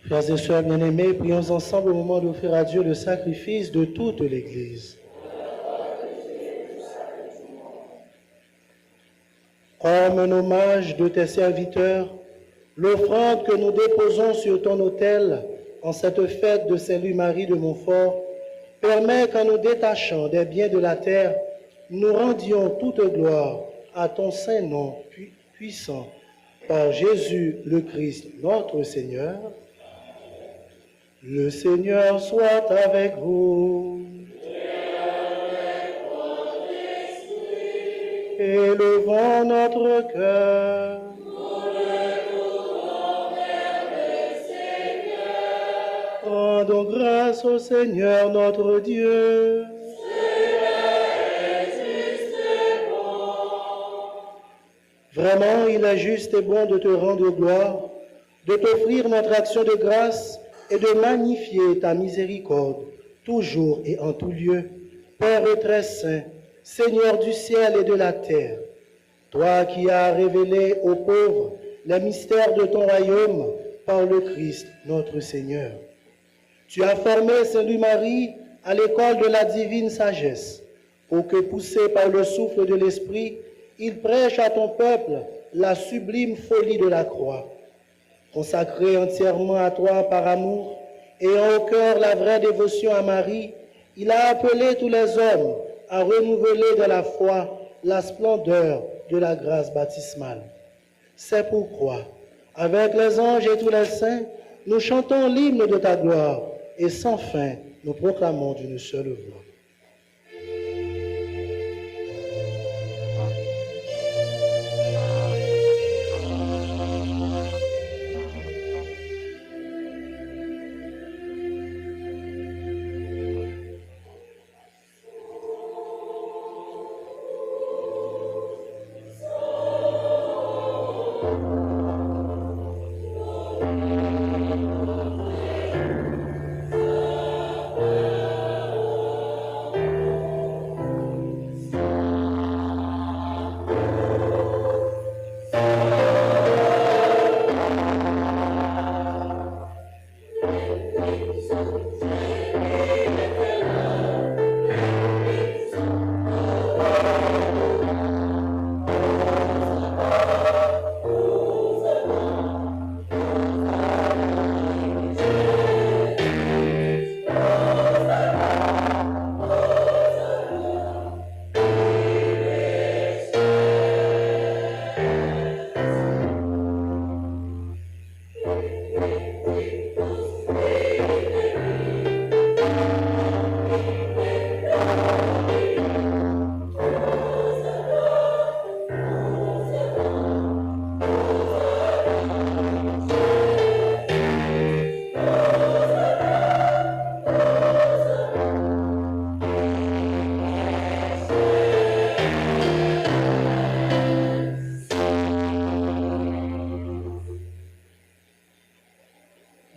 Frères et sœurs bien-aimés, prions ensemble au moment d'offrir à Dieu le sacrifice de toute l'Église. Comme un hommage de tes serviteurs, l'offrande que nous déposons sur ton autel en cette fête de Saint-Louis-Marie de Montfort permet qu'en nous détachant des biens de la terre, nous rendions toute gloire à ton saint nom puissant, par Jésus le Christ, notre Seigneur. Le Seigneur soit avec vous. Élevons notre cœur. Rendons grâce au Seigneur notre Dieu. Vraiment, il est juste et bon de te rendre gloire, de t'offrir notre action de grâce et de magnifier ta miséricorde, toujours et en tout lieu. Père très saint, Seigneur du ciel et de la terre, toi qui as révélé aux pauvres les mystères de ton royaume par le Christ notre Seigneur. Tu as formé Saint-Louis-Marie à l'école de la divine sagesse, pour que, poussé par le souffle de l'Esprit, il prêche à ton peuple la sublime folie de la croix. Consacré entièrement à toi par amour, ayant au cœur la vraie dévotion à Marie, il a appelé tous les hommes à renouveler de la foi la splendeur de la grâce baptismale. C'est pourquoi, avec les anges et tous les saints, nous chantons l'hymne de ta gloire et sans fin, nous proclamons d'une seule voix.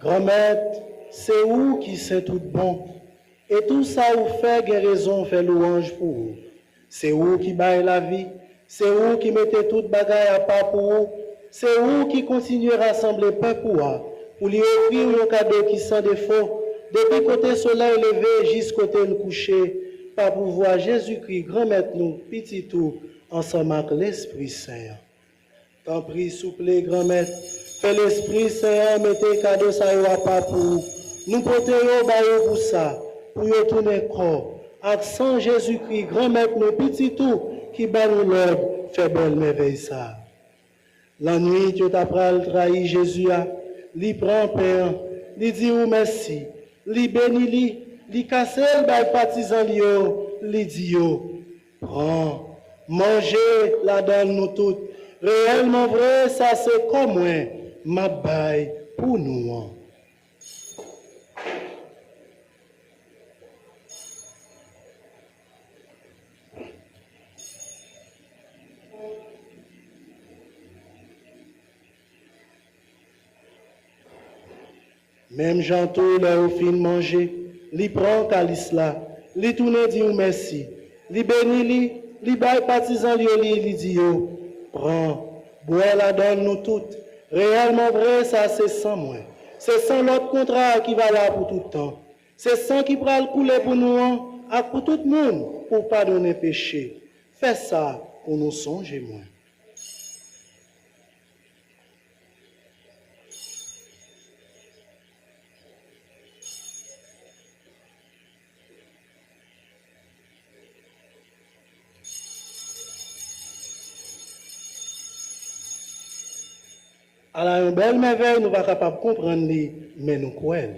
Grand-maître, c'est où qui c'est tout bon, et tout ça où fait guérison, fait louange pour vous. C'est où qui baille la vie, c'est où qui mettez toute bagaille à part pour vous, c'est où qui continue à rassembler peuple pour lui offrir un cadeau qui sans défaut, depuis côté soleil levé jusqu'à côté le coucher, par pouvoir Jésus-Christ, grand-maître nous, petit tout, ensemble avec l'Esprit Saint. T'en prie, souple, grand-maître, fais l'Esprit Saint, mettez cadeau ça à part pour vous. Nous portons pour ça, pour y tourner corps. Accent Jésus-Christ, grand-maître nous, petit tout, qui bat nous l'ordre, fait belle merveille ça. La nuit, tu t'as trahi Jésus, lui prend pain, lui dit ou merci, lui bénit, lui casse le bail partisan, lui dit prends, mangez la donne nous toutes. Réellement vrai, ça c'est comme moi, ma baille pour nous. Même Janto, là, au fin de manger, li prend calice là, li tourne dit ou merci, li béni li bail partisan li dit prends, bois la donne nous toutes. Réellement vrai, ça c'est sans moi. C'est sans l'autre contrat qui va là pour tout le temps. C'est sang qui va le couler pour nous, et pour tout le monde, pour pardonner péché. Fais ça pour nous songer moins. À la belle merveille, nous ne sommes pas capables de comprendre, mais nous croyons.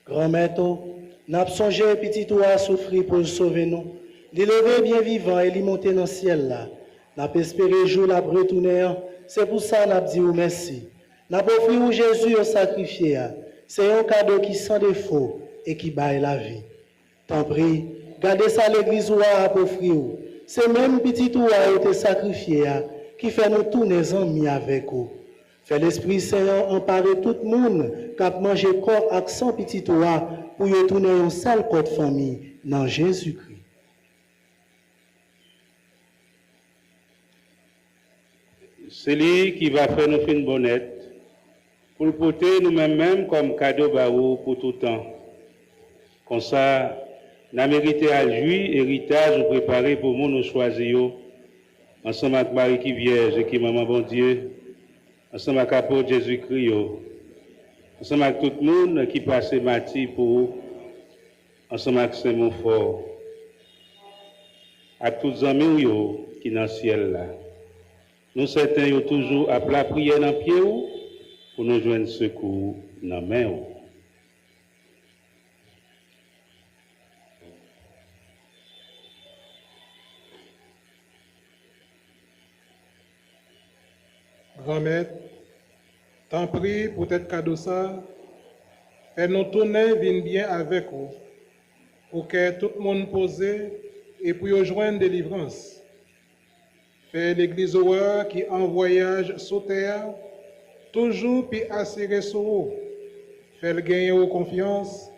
Grand-mère, n'a pas songé petit toi souffrir pour sauver nous. L'élever bien vivant et l'y monter dans le ciel là. N'a pas espéré jour la retourner. C'est pour ça n'a dit merci. N'a pas offert Jésus au sacrifié. C'est un cadeau qui sans défaut et qui baille la vie. Tant pis, gardez ça l'église ou à offrir. C'est même petit toi a été sacrifié qui fait nous tourner les amis avec vous. Fait l'Esprit Saint emparer tout le monde qui a mangé corps avec son petit toit pour y tourner une seule côte famille dans Jésus-Christ. C'est lui qui va faire nous une bonnette pour le porter nous-mêmes comme cadeau barreau pour tout temps. Comme ça, nous avons mérité à lui héritage préparé pour nous choisir ensemble avec Marie qui Vierge et qui Maman bon Dieu. Ensemble avec l'apôtre Jésus-Christ, ensemble avec tout le monde qui passe Mathis pour ensemble avec Saint-Montfort, avec tous les amis qui sont dans le ciel là. Nous certains toujours à la prière dans le pied pour nous joindre secours dans la main. Grand-mère, t'en prie pour être cadeau ça, et nous tourner viennent bien avec vous, pour que tout le monde pose et pour y joindre délivrance. Fait l'église qui en voyage sur terre, toujours puis assurer sur vous. Fait le gagner aux confiance,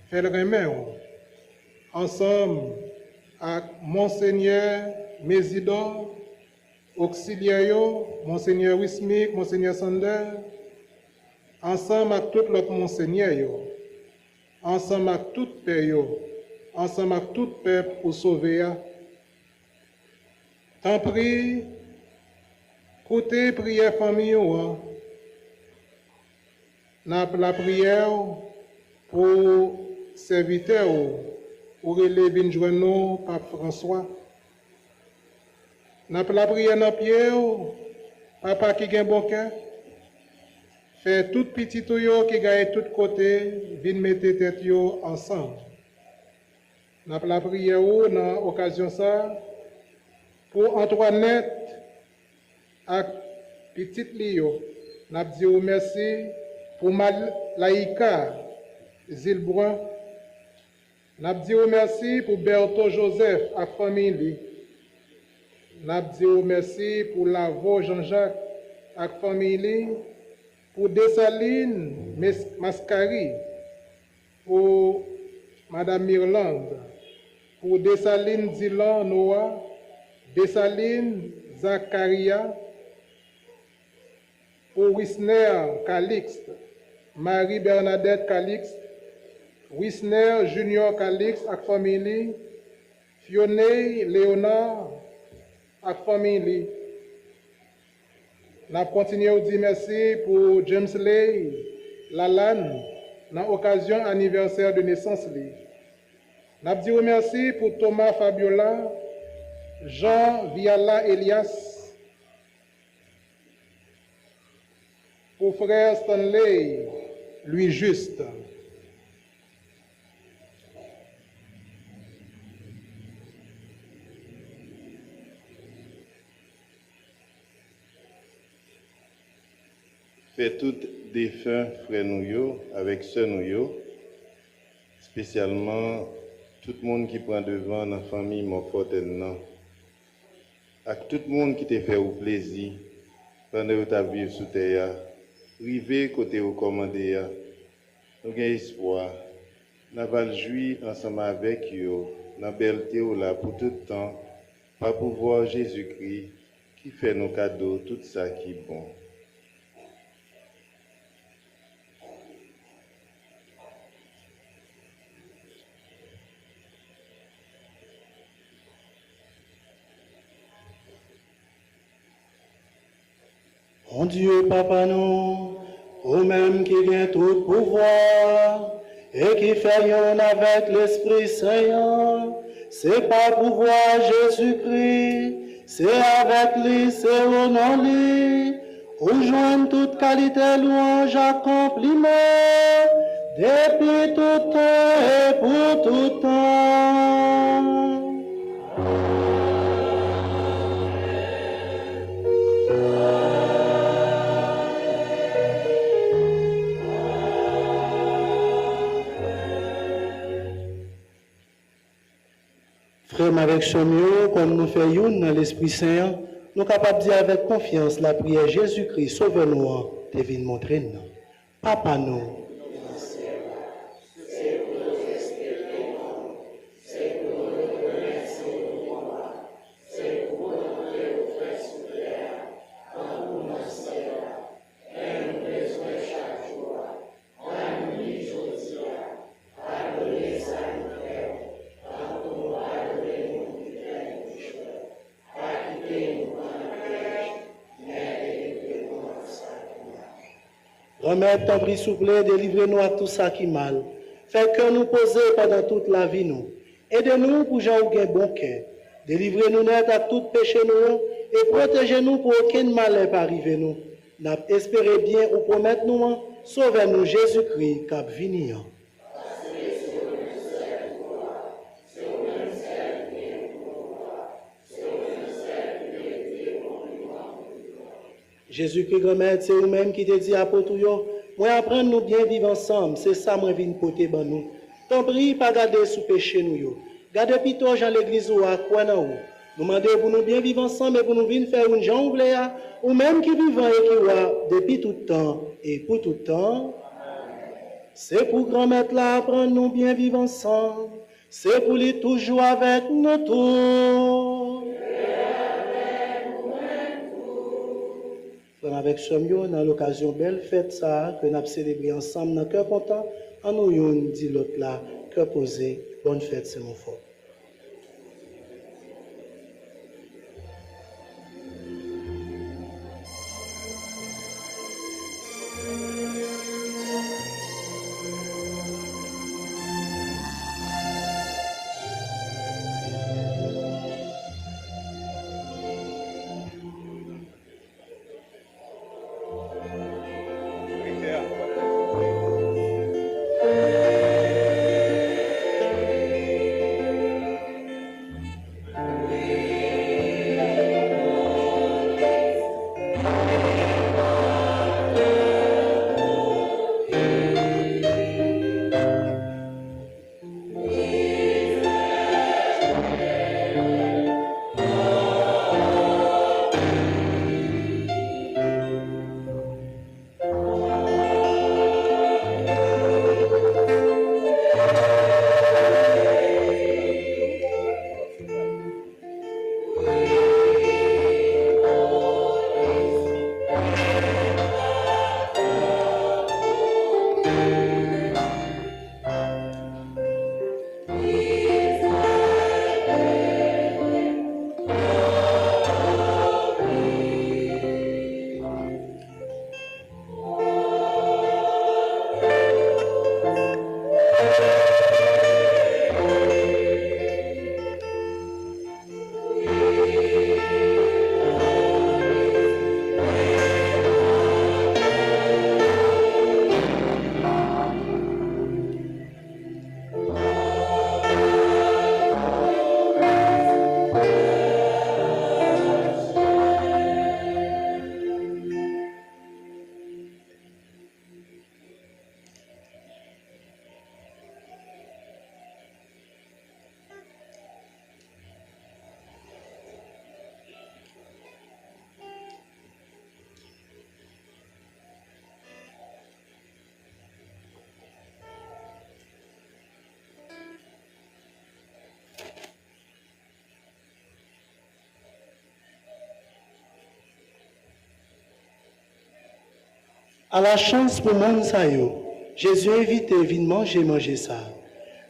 fait le remettre. Ensemble, avec Monseigneur Mésidor, auxiliaire, Monseigneur Wismik, Monseigneur Sander, ensemble avec tout l'autre Monseigneur, ensemble avec tout père, ensemble avec tout peuple pour sauver. T'en prie, côté prière famille, n'a la prière pour serviteur, pour relever une journée Pape François. N'a la prière dans Pierre, papa qui a un bon cœur, fait tout petit tuyau qui gagne tout côté, vient mettre tête ensemble. N'a la prière dans l'occasion ça, pour Antoinette et petite Lio, n'a dit merci pour Laïka Zilbrun, n'a dit merci pour Berthaud Joseph et famille. N'a dit merci pour l'avô Jean-Jacques et famille, pour Dessalines Mascari, pour Madame Mirlande, pour Dessalines Dylan Noah, Dessalines Zacharia, pour Wisner Calixte, Marie-Bernadette Calixte, Wisner Junior Calixte et famille, Fionnet Léonard et famille. Nous continuons à dire merci pour James Lay Lalanne dans l'occasion anniversaire de naissance. Nous disons merci pour Thomas Fabiola, Jean Viala Elias, pour frère Stanley, lui juste. Fait tout défunt frère nous yo, avec sœur nous yo, spécialement tout le monde qui prend devant dans la famille Moforten, avec tout le monde qui te fait au plaisir pendant que tu as vécu sous terre, rivé côté au commandé, nous avons espoir, nous allons jouir ensemble avec eux, dans la belleté là pour tout le temps, par pouvoir Jésus-Christ qui fait nos cadeaux, tout ça qui est bon. Mon Dieu, Papa, nous, vous-même qui vient tout pouvoir et qui fait un avec l'Esprit Saint, c'est par pouvoir Jésus-Christ, c'est avec lui, c'est au nom de lui, où joignent toute qualité, louange, accomplissement, depuis tout temps et pour tout temps. Frère, avec ce mieux, comme nous faisons dans l'Esprit Saint, nous sommes capables de dire avec confiance la prière Jésus-Christ, sauve-nous, devine montrer nous. Papa nous. Remettre ton prix souple, délivre-nous à tout ça qui est mal. Fais que nous poser pendant toute la vie nous. Aidez-nous pour gens qui ont bon cœur. Délivrez-nous net à tout péché nous et protégez-nous pour aucun mal pas arriver nous. Nous espérons bien ou promettre nous, sauvez-nous Jésus-Christ cap venir. Jésus-Christ, remède, c'est vous-même qui te dit à Potouyo, moi apprendre nous bien vivre ensemble, c'est ça moi viens côté ban nous. Ton prie pas garder sous péché nous yo. Gardez plutôt dans l'église ou à quoi nan ou. Nous demandons pour nous bien vivre ensemble et pour nous venir faire une jambe ou même qui vivant et qui voit depuis tout temps et pour tout temps. C'est pour grand-mère là apprendre nous bien vivre ensemble. C'est pour lui toujours avec nous tous. Avec ce mieux, dans l'occasion belle fête ça, que nous avons célébré ensemble, dans le cœur content, en nous yon dit l'autre là, cœur posé, bonne fête, c'est mon fort. À la chance pour mon sayo, Jésus invité vient manger ça.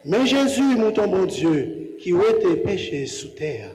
Mais Jésus, mon ton bon Dieu, qui a été péché sous terre.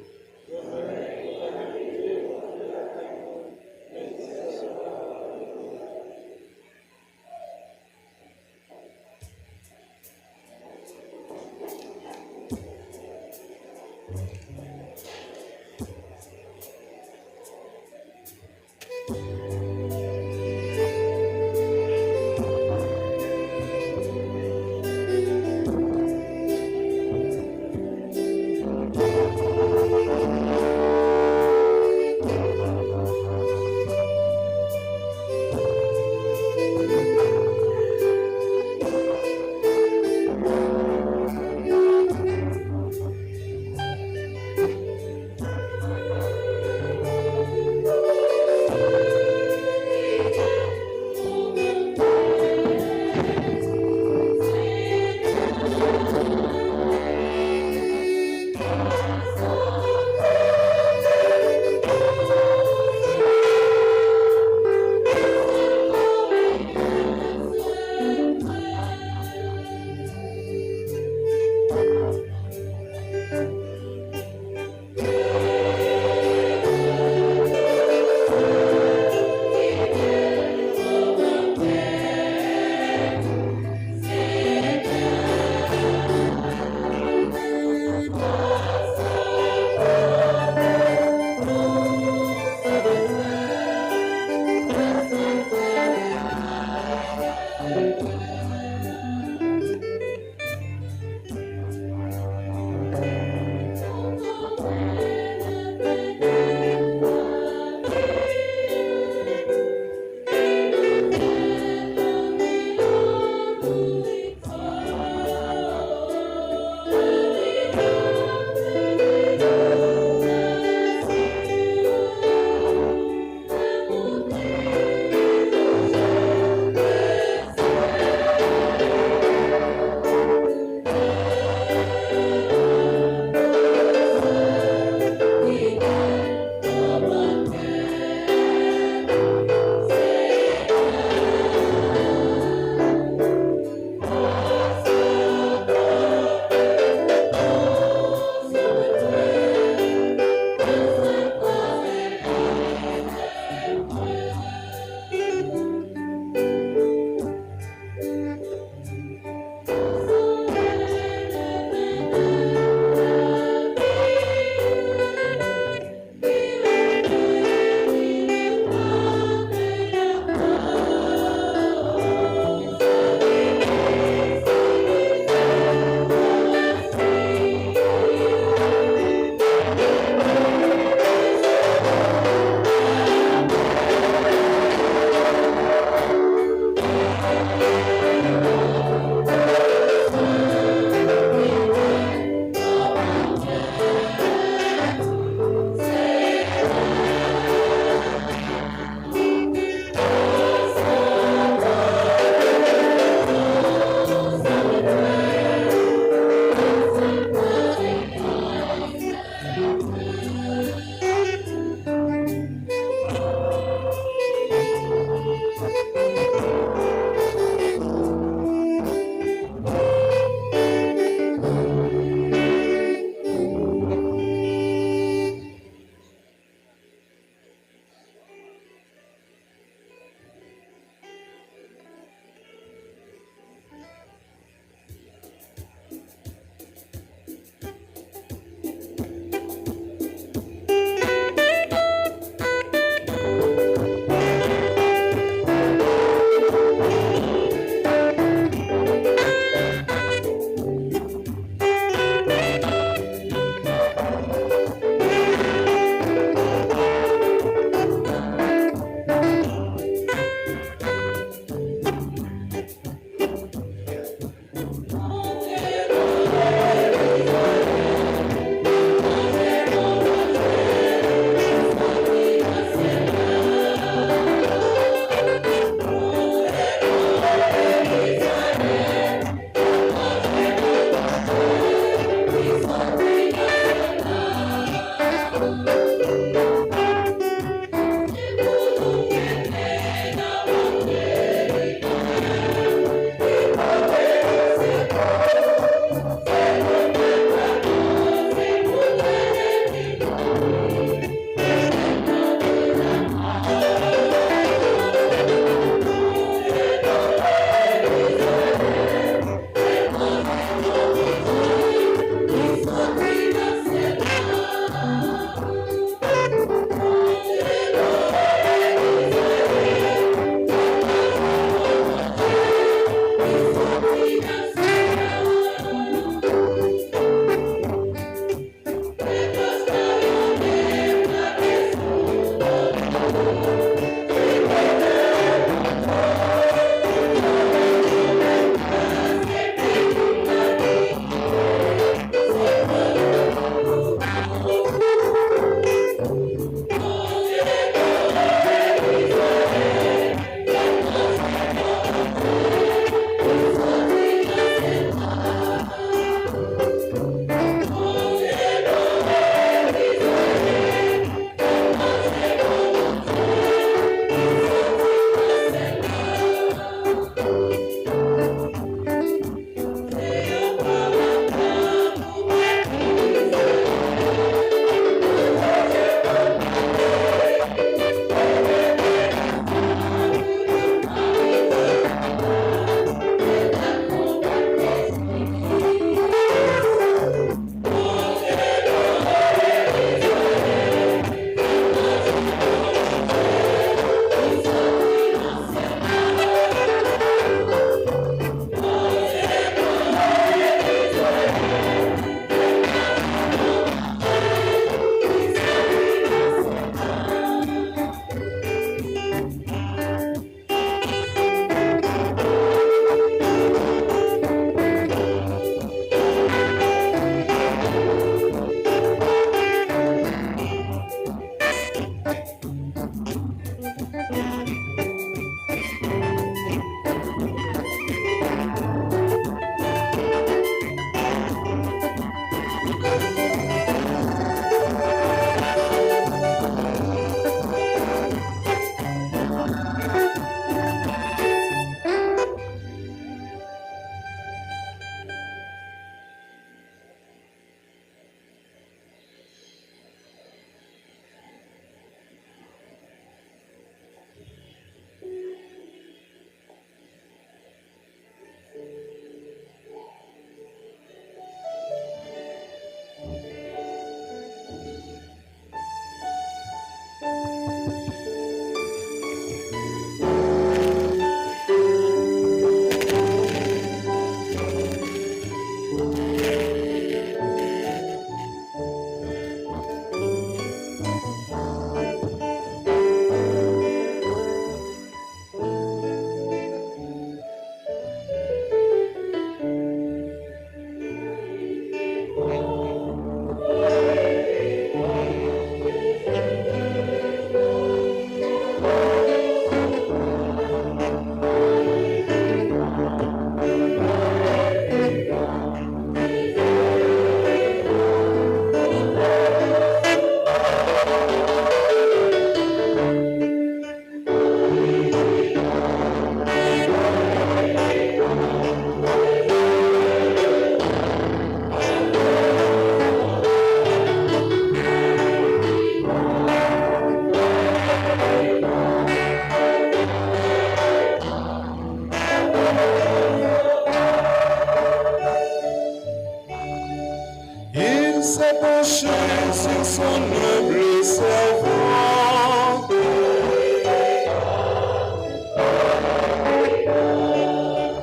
son humble servant.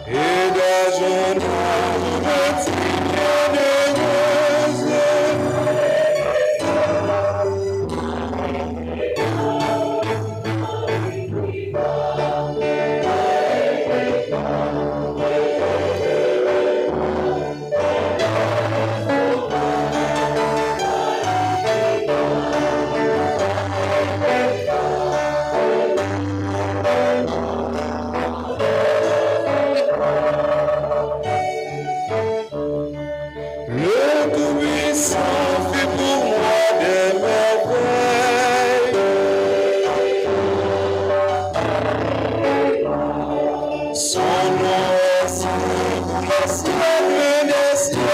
Et d'argent le Tout-Puissant fait pour moi des merveilles. Son nom est saint pour les siècles des siècles.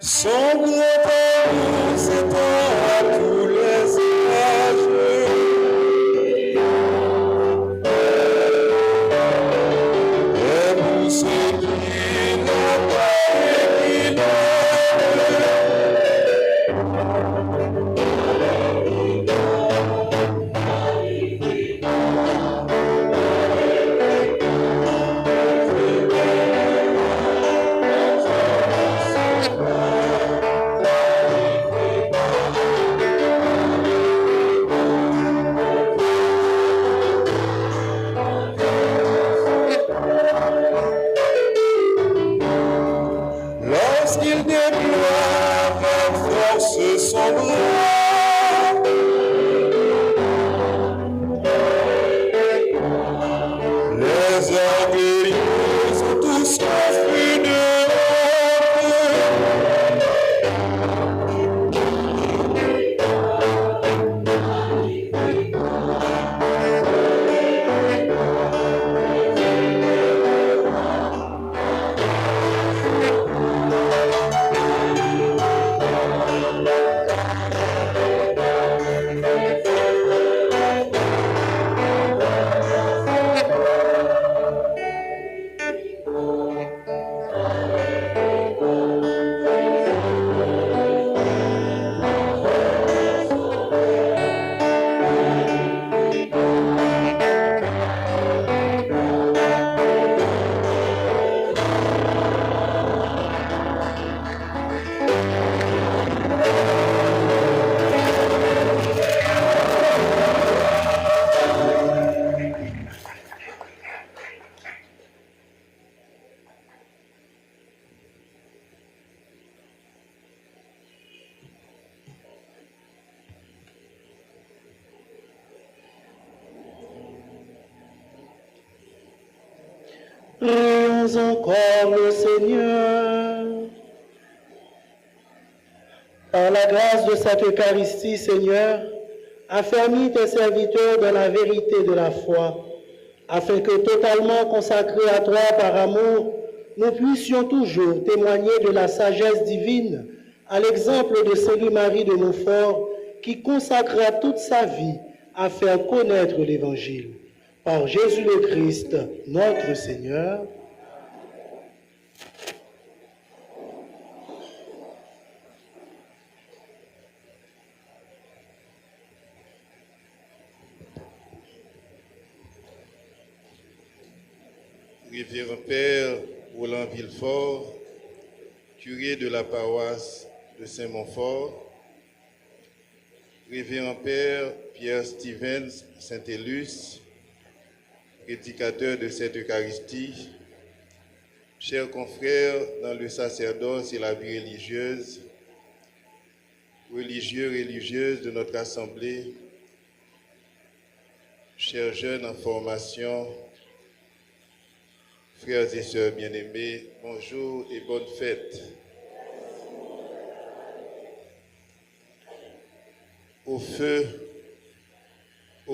Son grand amour s'étend à tous les âges. Et pour ceux qui n'ont pas et qui lorsqu'il déploie avec force son bras, les orgueilleux sont tous confus de Prions encore le Seigneur. Par la grâce de cette Eucharistie, Seigneur, affermis tes serviteurs dans la vérité de la foi, afin que totalement consacrés à toi par amour, nous puissions toujours témoigner de la sagesse divine, à l'exemple de Sainte-Marie de Montfort, qui consacra toute sa vie à faire connaître l'Évangile. Par Jésus le Christ, notre Seigneur. Révérend Père Roland Villefort, curé de la paroisse de Saint-Montfort, Révérend Père Pierre Stevens Saint-Élus, prédicateur de cette Eucharistie, chers confrères dans le sacerdoce et la vie religieuse, religieux, religieuses de notre assemblée, chers jeunes en formation, frères et sœurs bien-aimés, bonjour et bonne fête. Au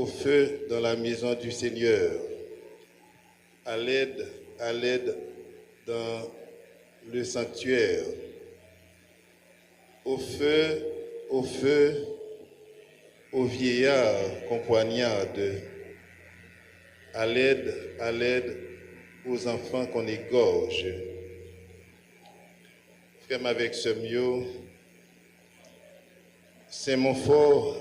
feu dans la maison du Seigneur, à l'aide dans le sanctuaire, au feu, aux vieillards qu'on poignarde, à l'aide aux enfants qu'on égorge. Frère avec ce mieux, Saint-Montfort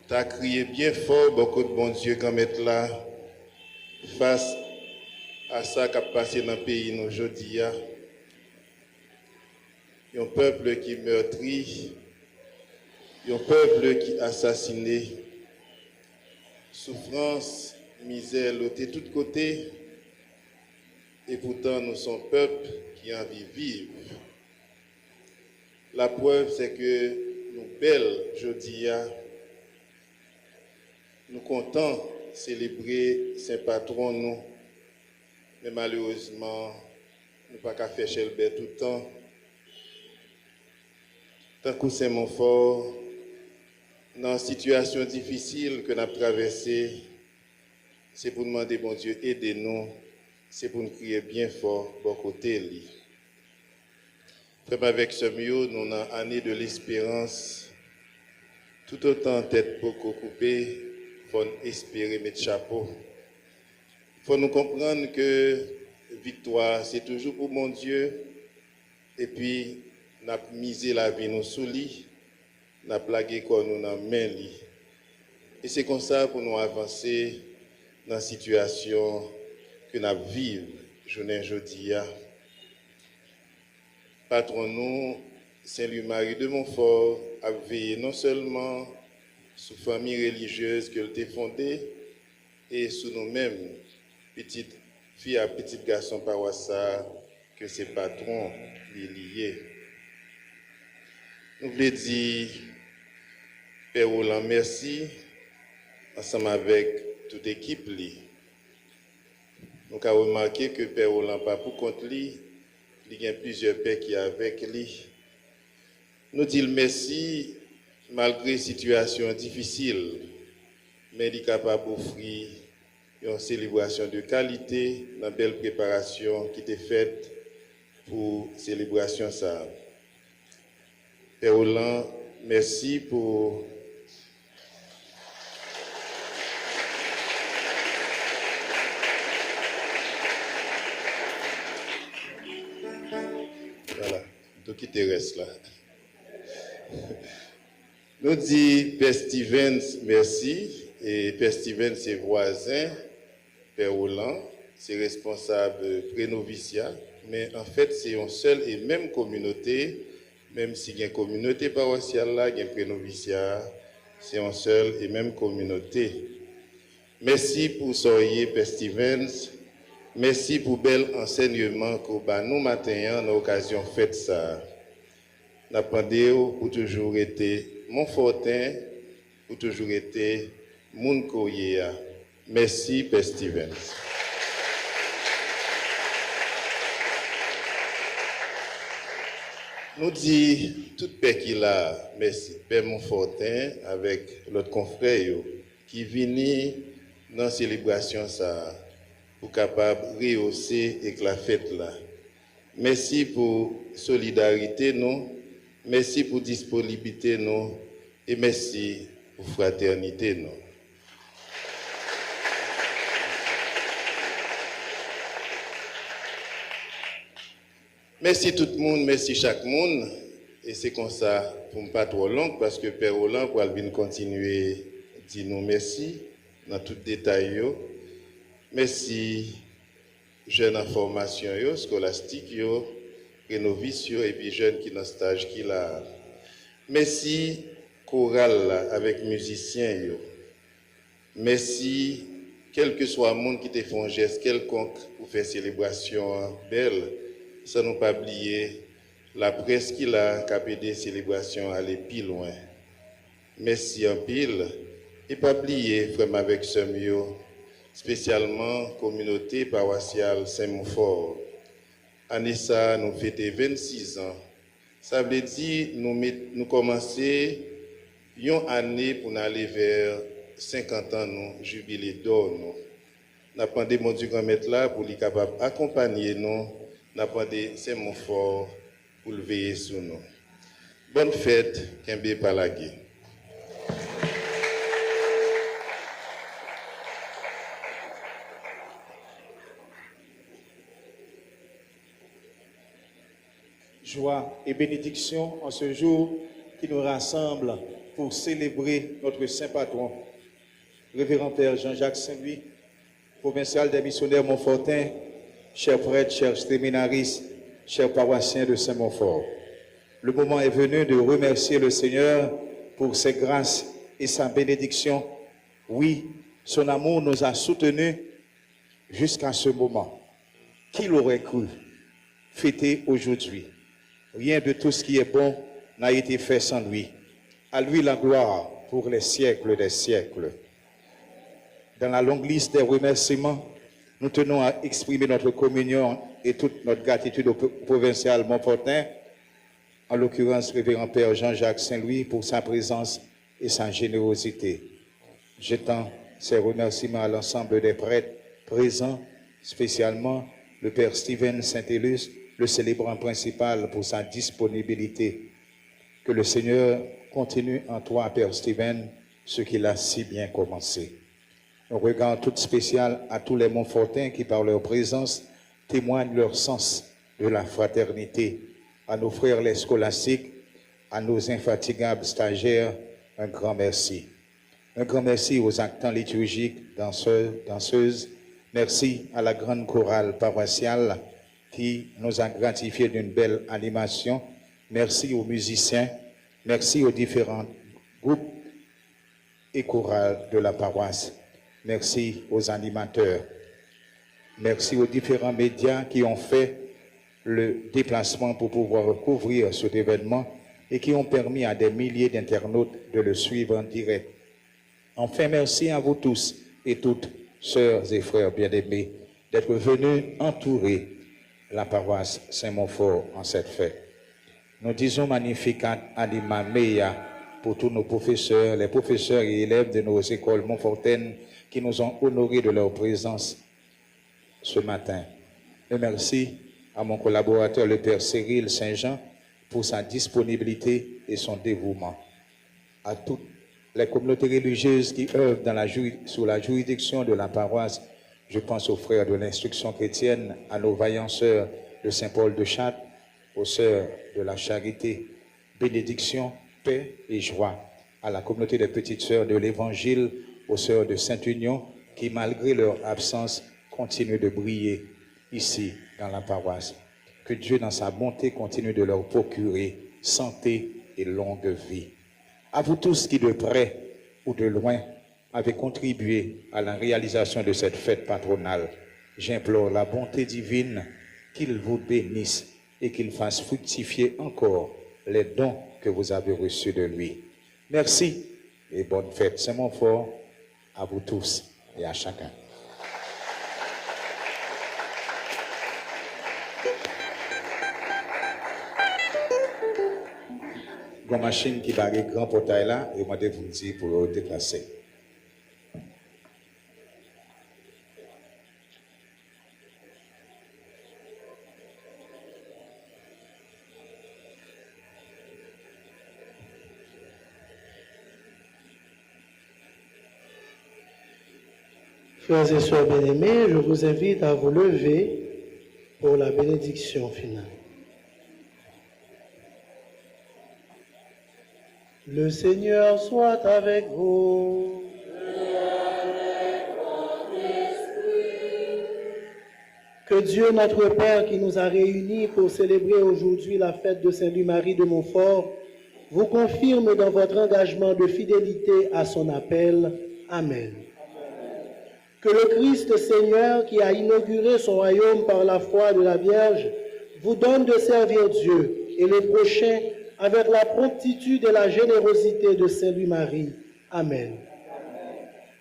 t'a crié bien fort, beaucoup de bon Dieu comme être là, face à ça qui a passé dans le pays nous aujourd'hui. Un peuple qui meurtrit, un peuple qui assassiné, souffrance, misère, l'autre de tous côtés, et pourtant nous sommes peuple qui a envie de vivre. La preuve, c'est que nous belles aujourd'hui, nous comptons célébrer Saint Patron, nous, mais malheureusement, nous ne pouvons pas faire Chelbert tout le temps. Tant que Saint-Montfort, dans une situation difficile que nous avons traversée, c'est pour demander, bon Dieu, aidez-nous, c'est pour nous crier bien fort, bon côté. Frère, avec ce mieux, nous avons année de l'espérance, tout autant tête beaucoup coupée, il faut espérer mettre chapeau. Il faut nous comprendre que victoire, c'est toujours pour mon Dieu, et puis, nous avons misé la vie nous sous lit, nous avons plagué quoi nous dans main lit. Et c'est comme ça pour nous avancer dans la situation que nous vivons, journée aujourd'hui. Patron nous, Saint-Louis-Marie de Montfort, a veillé non seulement sur la famille religieuse qu'elle a fondée, et sur nous-mêmes, petites filles et petits garçons paroissiens, que ces patrons les liés. Nous voulons dire, Père Roland, merci, ensemble avec toute l'équipe. Nous avons remarqué que Père Roland pas pour compte lui, il y a plusieurs pères qui sont avec lui. Nous disons merci, malgré la situation difficile, mais il est capable d'offrir une célébration de qualité, une belle préparation qui était faite pour la célébration ça. Père Roland, merci pour voilà, tout qui te reste là. Nous dit Père Stevens, merci, et Père Stevens c'est voisin, Père Roland, c'est responsable pré-noviciat, mais en fait c'est une seule et même communauté. Même si il y a une communauté paroissiale là, il y a un pré-noviciat, c'est une seule et même communauté. Merci pour soyez, Père Stevens. Merci pour bel enseignement que nous matin à l'occasion fête ça. N'appendez pour toujours été Montfortin, pour toujours été Mounkoyea. Merci, Père Stevens. Nous dit tout Père qui a, merci, Père Montfortin, avec l'autre confrère qui vient dans la célébration ça, pour capable de rehausser et que la fête là. Merci pour solidarité, nous. Merci pour disponibilité, nous. Et merci pour fraternité, nous. Merci tout le monde, merci chaque monde. Et c'est comme ça, pour ne pas trop long, parce que Père Roland, pour venir continuer, dit nous merci dans tout détail. Merci, jeunes en formation, scolastique, novices, et puis jeunes qui dans stage qui là. Merci, chorale avec musiciens. Merci, quel que soit le monde qui te fait un geste quelconque pour faire célébration belle, sans nous pas oublier la presse qui a capé célébration aller plus loin. Merci en pile et pas oublier, frère avec Semio, spécialement communauté paroissiale Saint-Montfort. Anissa nous fêtait 26 ans. Ça veut dire nous commencer une année pour aller vers 50 ans, nous, jubilé d'or. Nous avons demandé mon Dieu grand maître là pour lui capable d'accompagner nous. Nous avons demandé Saint-Montfort pour le veiller sur nous. Bonne fête, Kembe Palagé. Joie et bénédiction en ce jour qui nous rassemble pour célébrer notre saint patron, révérend Père Jean-Jacques Saint-Louis, provincial des missionnaires Montfortin, chers prêtres, chers séminaristes, chers paroissiens de Saint-Montfort. Le moment est venu de remercier le Seigneur pour ses grâces et sa bénédiction. Oui, son amour nous a soutenus jusqu'à ce moment. Qui l'aurait cru fêter aujourd'hui? Rien de tout ce qui est bon n'a été fait sans lui. À lui la gloire pour les siècles des siècles. Dans la longue liste des remerciements, nous tenons à exprimer notre communion et toute notre gratitude au provincial Montfortin, en l'occurrence révérend Père Jean-Jacques Saint-Louis pour sa présence et sa générosité. J'étends ces remerciements à l'ensemble des prêtres présents, spécialement le Père Steven Saint-Élus, le célébrant principal, pour sa disponibilité. Que le Seigneur continue en toi, Père Steven, ce qu'il a si bien commencé. Un regard tout spécial à tous les Montfortins qui, par leur présence, témoignent leur sens de la fraternité. À nos frères les scolastiques, à nos infatigables stagiaires, un grand merci. Un grand merci aux acteurs liturgiques, danseurs, danseuses. Merci à la grande chorale paroissiale qui nous a gratifié d'une belle animation. Merci aux musiciens. Merci aux différents groupes et chorales de la paroisse. Merci aux animateurs. Merci aux différents médias qui ont fait le déplacement pour pouvoir couvrir cet événement et qui ont permis à des milliers d'internautes de le suivre en direct. Enfin, merci à vous tous et toutes, sœurs et frères bien-aimés, d'être venus entourer la paroisse Saint-Montfort en cette fête. Nous disons Magnificat Anima Mea pour tous nos professeurs, les professeurs et élèves de nos écoles montfortaines qui nous ont honorés de leur présence ce matin. Et merci à mon collaborateur, le Père Cyril Saint-Jean, pour sa disponibilité et son dévouement. À toutes les communautés religieuses qui œuvrent sous la juridiction de la paroisse, je pense aux frères de l'instruction chrétienne, à nos vaillants sœurs de Saint-Paul de Châtres, aux sœurs de la charité, bénédiction, paix et joie, à la communauté des petites sœurs de l'Évangile, aux sœurs de Sainte-Union, qui malgré leur absence, continuent de briller ici dans la paroisse. Que Dieu, dans sa bonté, continue de leur procurer santé et longue vie. À vous tous qui, de près ou de loin, avez contribué à la réalisation de cette fête patronale, j'implore la bonté divine qu'il vous bénisse et qu'il fasse fructifier encore les dons que vous avez reçus de lui. Merci et bonne fête Saint-Montfort à vous tous et à chacun. Une machine qui va grand portail là, et moi de vous dire pour déplacer. Frères et sœurs bien-aimés, je vous invite à vous lever pour la bénédiction finale. Le Seigneur soit avec vous. Que Dieu notre Père qui nous a réunis pour célébrer aujourd'hui la fête de Saint-Louis-Marie de Montfort vous confirme dans votre engagement de fidélité à son appel. Amen. Que le Christ Seigneur, qui a inauguré son royaume par la foi de la Vierge, vous donne de servir Dieu et les prochains avec la promptitude et la générosité de Saint Louis-Marie. Amen.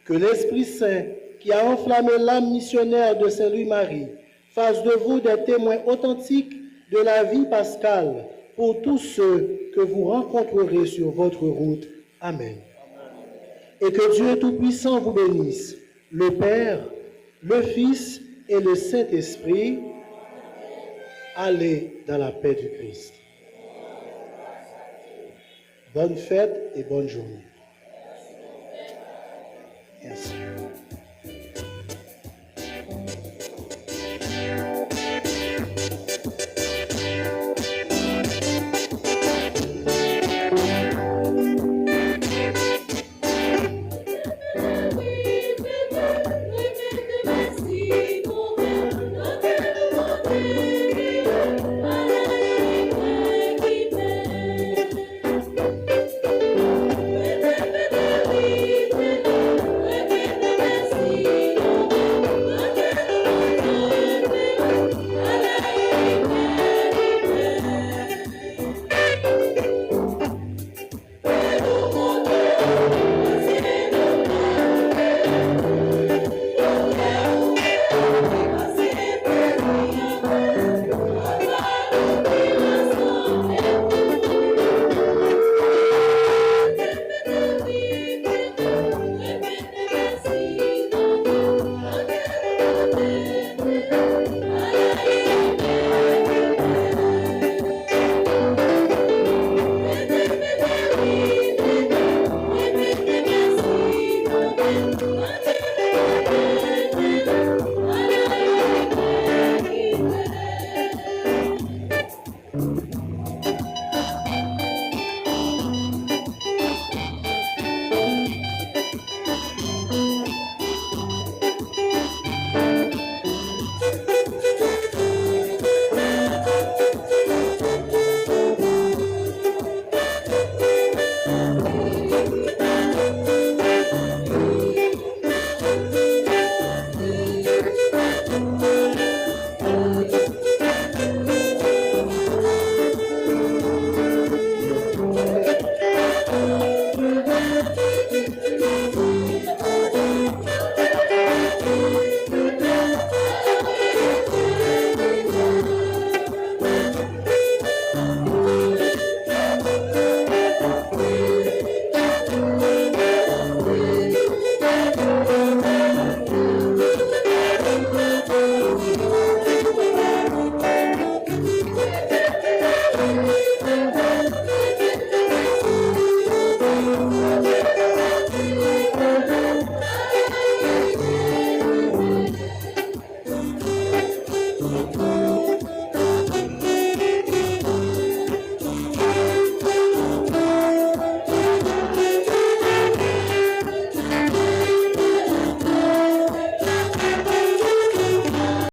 Que l'Esprit Saint, qui a enflammé l'âme missionnaire de Saint Louis-Marie, fasse de vous des témoins authentiques de la vie pascale pour tous ceux que vous rencontrerez sur votre route. Amen. Et que Dieu Tout-Puissant vous bénisse, le Père, le Fils et le Saint-Esprit. Allez dans la paix du Christ. Bonne fête et bonne journée.